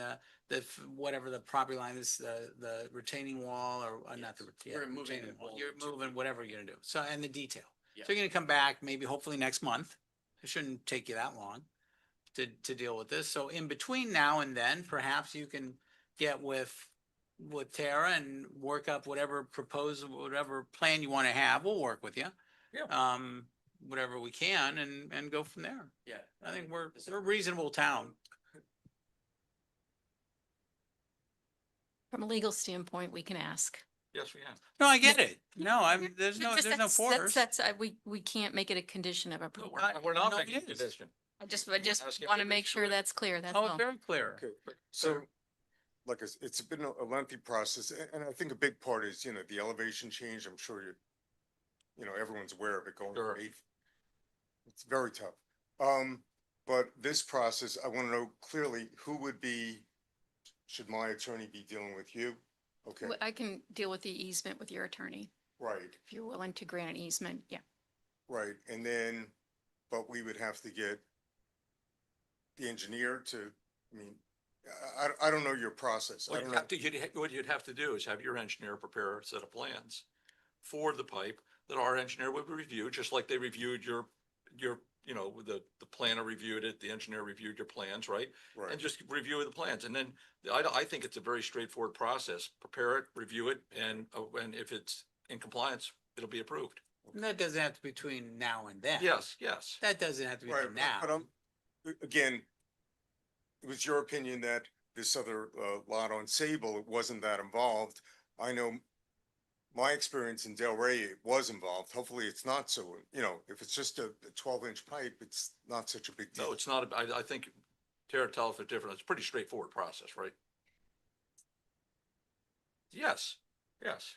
whatever the property line is, the retaining wall, or not the, yeah, We're moving retaining the wall. wall You're to- moving whatever you're gonna do, so, and the detail. So you're gonna come back maybe hopefully next month. It shouldn't take you that long to deal with this. So in between now and then, perhaps you can get with Tara and work up whatever proposal, whatever plan you want to have. We'll work with you. Yeah. Whatever we can and go from there. Yeah. I think we're a reasonable town. From a legal standpoint, we can ask. Yes, we have. No, I get it. No, there's no That's- force. we can't make it a condition of approval. We're not No, making a it is. condition. I just Asking want to for make sure sure. that's clear, that's Oh, it's all. very clear. Okay, so, like, it's been a lengthy process, and I think a big part is, the elevation change, I'm sure everyone's aware of it going Sure. from 8. It's very tough. But this process, I want to know clearly should my attorney be dealing with you? Okay, I can deal with the easement with your attorney. right, If you're willing to grant an easement, yeah. right, and then, but we would have to get the engineer to, I don't know your process. I Well, don't you'd know. have to, what you'd have to do is have your engineer prepare a set of plans for the pipe that our engineer would review, just like they reviewed your, the planner reviewed it, the engineer reviewed your plans, right? Right. And just review the plans. And then I think it's a very straightforward process. Prepare it, review it, and if it's in compliance, it'll be approved. And that doesn't have to be between now and then. Yes, yes. That doesn't have to be Right, between now. but again, it was your opinion that this other lot on Sable, it wasn't that involved. I know my experience in Delray, it was involved. Hopefully it's not so, if it's just a 12-inch pipe, it's not such a big deal. No, it's not. I think Tara, tell if it's different. It's a pretty straightforward process, right? Yes, yes.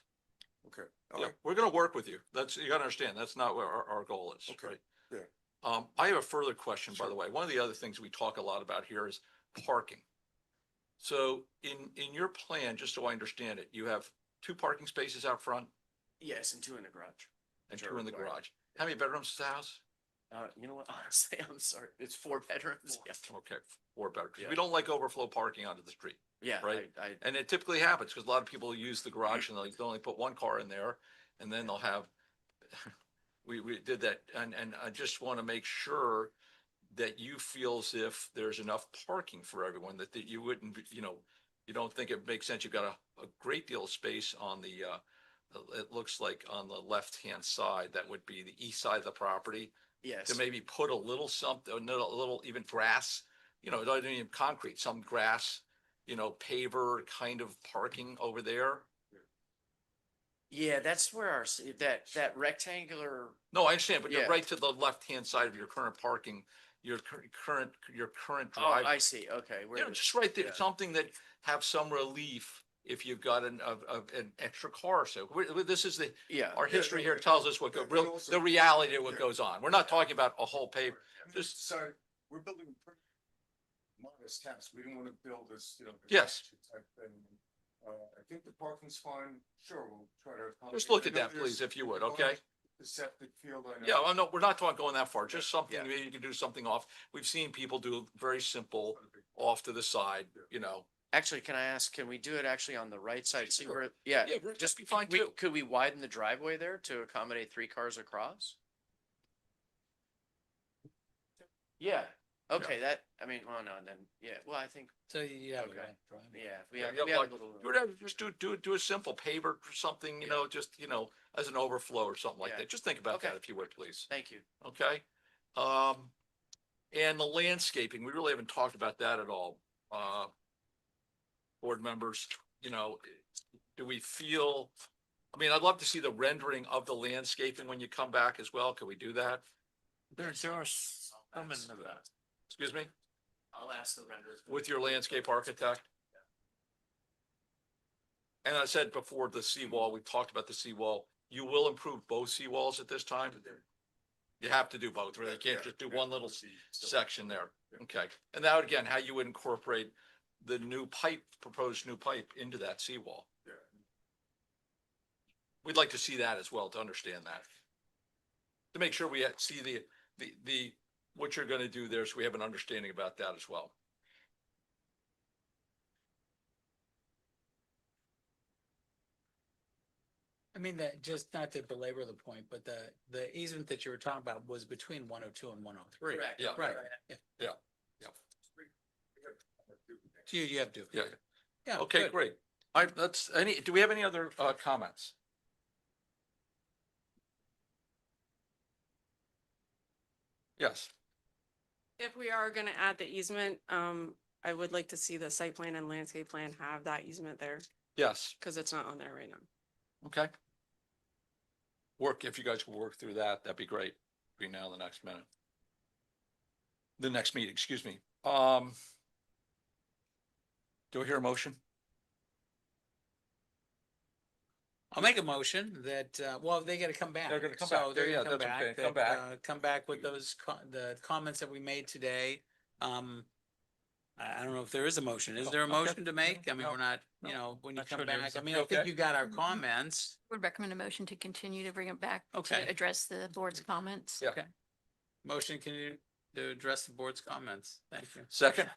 Okay. all Yeah, right. we're gonna work with you. You gotta understand, that's not what our goal is, Okay, right? yeah. I have a further question, by the way. One of the other things we talk a lot about here is parking. So in your plan, just so I understand it, you have 2 parking spaces out front Yes, and 2 in the garage. and Sure, 2 in the right. garage. How many bedrooms is the house? You know what, honestly, I'm sorry, it's 4 bedrooms. Yeah. Okay, 4 bedrooms. Yeah. We don't like overflow parking onto the street. Yeah, Right. I, And it typically happens because a lot of people use the garage and they'll only put 1 car in there and then they'll have, we did that. And I just want to make sure that you feel as if there's enough parking for everyone, that you wouldn't, you don't think it makes sense. You've got a great deal of space on the, it looks like on the left-hand side, that would be the east side of the property. yes. To maybe put a little something, a little even grass, not even concrete, some grass, paver kind of parking over there. Yeah, that's where that rectangular, No, I understand, but you're Yeah. right to the left-hand side of your current parking, your current oh, drive. I see, okay. Just right there, yeah. something that have some relief if you've got an extra car. So this is Yeah. our history no, here tells us what, and also- the reality of what Yeah. goes on. We're not talking about a whole pave. Just, So we're building a pretty modest house. We don't want to build this, Yes. type thing. I think the parking's fine. Sure, we'll try to. just look at I know that, please, there's if you would, the okay? The septic field, I know. Yeah, no, we're not going that far, just something, Yeah. maybe you can do something off. We've seen people do very simple off to the side, Actually, can I ask, can we do it actually on the right side? See where, yeah, Yeah, we're just be fine we, too. could we widen the driveway there to accommodate 3 cars across? Yeah, okay, well, no, then, yeah, well, I think, So you have. Okay. yeah, we Yeah, have, yeah, we have a like, little. Whatever, just do a simple paver or something, Yeah. just, as an overflow or something like Yeah. that. Just think about that Okay. if you would, please. Thank you. Okay? And the landscaping, we really haven't talked about that at all. Board members, do we feel, I'd love to see the rendering of the landscaping when you come back as well. Can we do that? There are some into that. Excuse me? I'll ask the renders. With your landscape architect? And I said before, the seawall, we talked about the seawall. You will improve both seawalls at this time? You have to do both, right? You can't just do one little section there. Okay. And that, again, how you would incorporate the proposed new pipe into that seawall. We'd like to see that as well, to understand that. To make sure we see what you're gonna do there, so we have an understanding about that as well. I mean, that, just not to belabor the point, but the easement that you were talking about was between 102 and 103. Correct. Yeah. Right. Yeah. You have to. Yeah. Yeah. Okay, good. great. All right, do we have any other comments? Yes, If we are gonna add the easement, I would like to see the site plan and landscape plan have that easement there, yes, because it's not on there right now. okay. If you guys will work through that, that'd be great, between now and the next minute. The next meeting, excuse me. Do I hear a motion? I'll make a motion that, well, they gotta come back. They're gonna come So back. they're Yeah, gonna come that's okay. back, Come back. come back with those, the comments that we made today. I don't know if there is a motion. Is there a Okay. motion to make? I mean, No, we're not, no, you know, when you not come sure there back, is. I mean, I think Okay. you got our comments. Would recommend a motion to continue to bring it back Okay. to address the board's comments. Yeah. Okay. Motion, can you, to address the board's comments? Thank you. Second?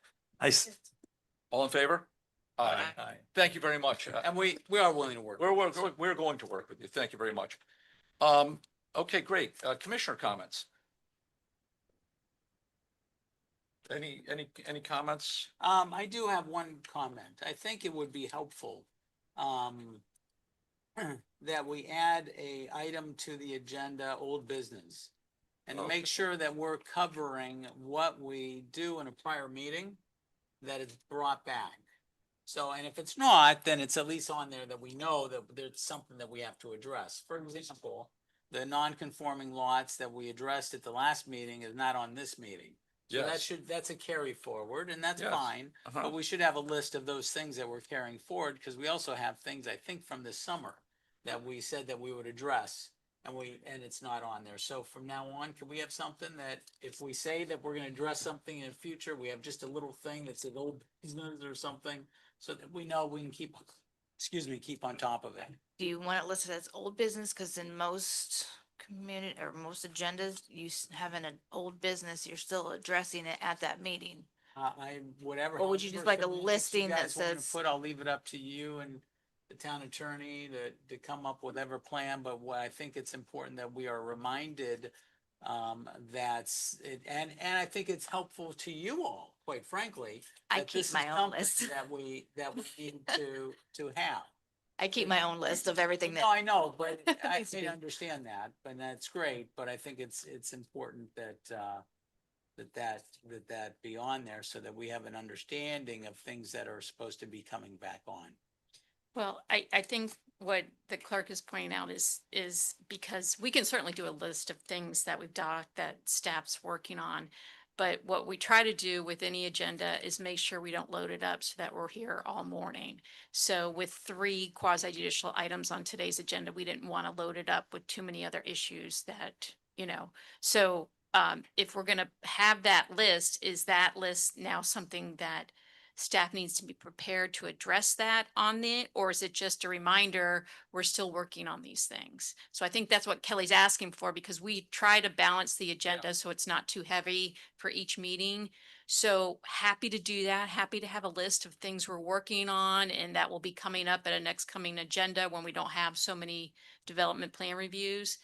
All in favor? Aye. Aye. Thank you very much. And we are willing to work. We're going to work with you. Thank you very much. Okay, great. Commissioner comments? Any comments? I do have one comment. I think it would be helpful, that we add a item to the agenda, old business. And Okay. make sure that we're covering what we do in a prior meeting, that it's brought back. So, and if it's not, then it's at least on there that we know that there's something that we have to address. For example, the non-conforming lots that we addressed at the last meeting is not on this meeting. So Yes. that's a carry forward, and that's Yes. fine. Uh-huh. But we should have a list of those things that we're carrying forward, because we also have things, I think, from this summer that we said that we would address, and it's not on there. So from now on, can we have something that if we say that we're gonna address something in the future, we have just a little thing that says old business or something, so that we know we can keep on top of it. Do you want it listed as old business? Cause in most community or most agendas, have an old business, you're still addressing it at that meeting. Whatever. Or would you just however like a convenient you listing that guys want to says- Put, I'll leave it up to you and the town attorney to come up with whatever plan, but what I think it's important that we are reminded that's it, and I think it's helpful to you all, quite frankly. I that keep this is my own something list. That we need to have. I keep my own list of everything No, that, I know, but I Needs to be. understand that, and that's great, but I think it's important that that be on there so that we have an understanding of things that are supposed to be coming back on. Well, I think what the clerk is pointing out is because we can certainly do a list of things that we've docked that staff's working on. But what we try to do with any agenda is make sure we don't load it up so that we're here all morning. So with 3 quasi judicial items on today's agenda, we didn't want to load it up with too many other issues that, so if we're going to have that list, is that list now something that staff needs to be prepared to address that on it, or is it just a reminder, we're still working on these things? So I think that's what Kelly's asking for, because we try to balance the agenda so it's not too heavy for each meeting. So happy to do that, happy to have a list of things we're working on, and that will be coming up at a next coming agenda when we don't have so many development plan reviews.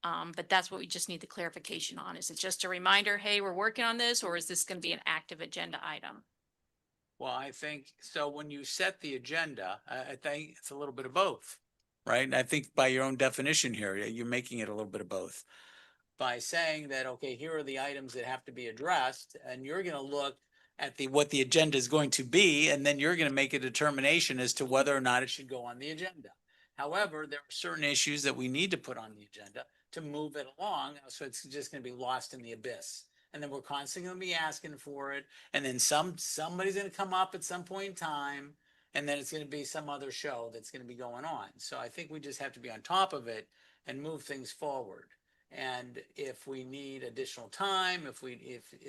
But that's what we just need the clarification on. Is it just a reminder, hey, we're working on this, or is this going to be an active agenda item? Well, I think, so when you set the agenda, I think it's a little bit of both, right? And I think by your own definition here, you're making it a little bit of both. By saying that, okay, here are the items that have to be addressed, and you're gonna look at what the agenda is going to be, and then you're gonna make a determination as to whether or not it should go on the agenda. However, there are certain issues that we need to put on the agenda to move it along, so it's just gonna be lost in the abyss. And then we're constantly gonna be asking for it, and then somebody's gonna come up at some point in time, and then it's gonna be some other show that's gonna be going on. So I think we just have to be on top of it and move things forward. And if we need additional time, if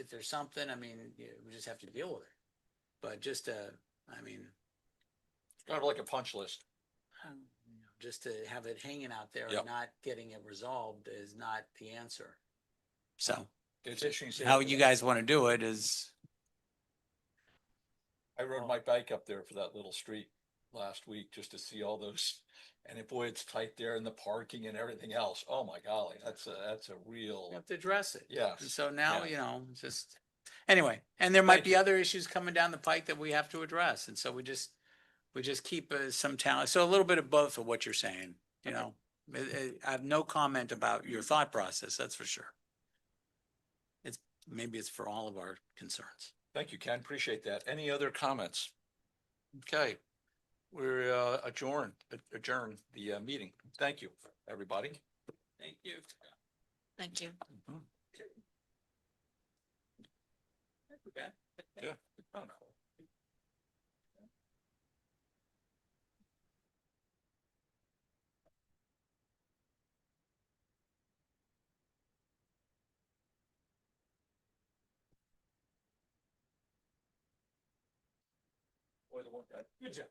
there's something, I mean, we just have to deal with it. But just kind of like a punch list. just to have it hanging out there Yep. and not getting it resolved is not the answer. So It's interesting. how you guys want to do it is, I rode my bike up there for that little street last week just to see all those. And boy, it's tight there in the parking and everything else. Oh my golly, that's a real, You have to address it. yes. And so now, yeah. you know, just, anyway, and there might Thank be you. other issues coming down the pike that we have to address. And so we just keep some talent. So a little bit of both of what you're saying, you know. I have no comment about your thought process, that's for sure. Maybe it's for all of our concerns. Thank you, Ken. Appreciate that. Any other comments? Okay, we're adjourn the meeting. Thank you, everybody. Thank you. Thank you. Yeah. Oh, no. Boy, the one guy. Good job.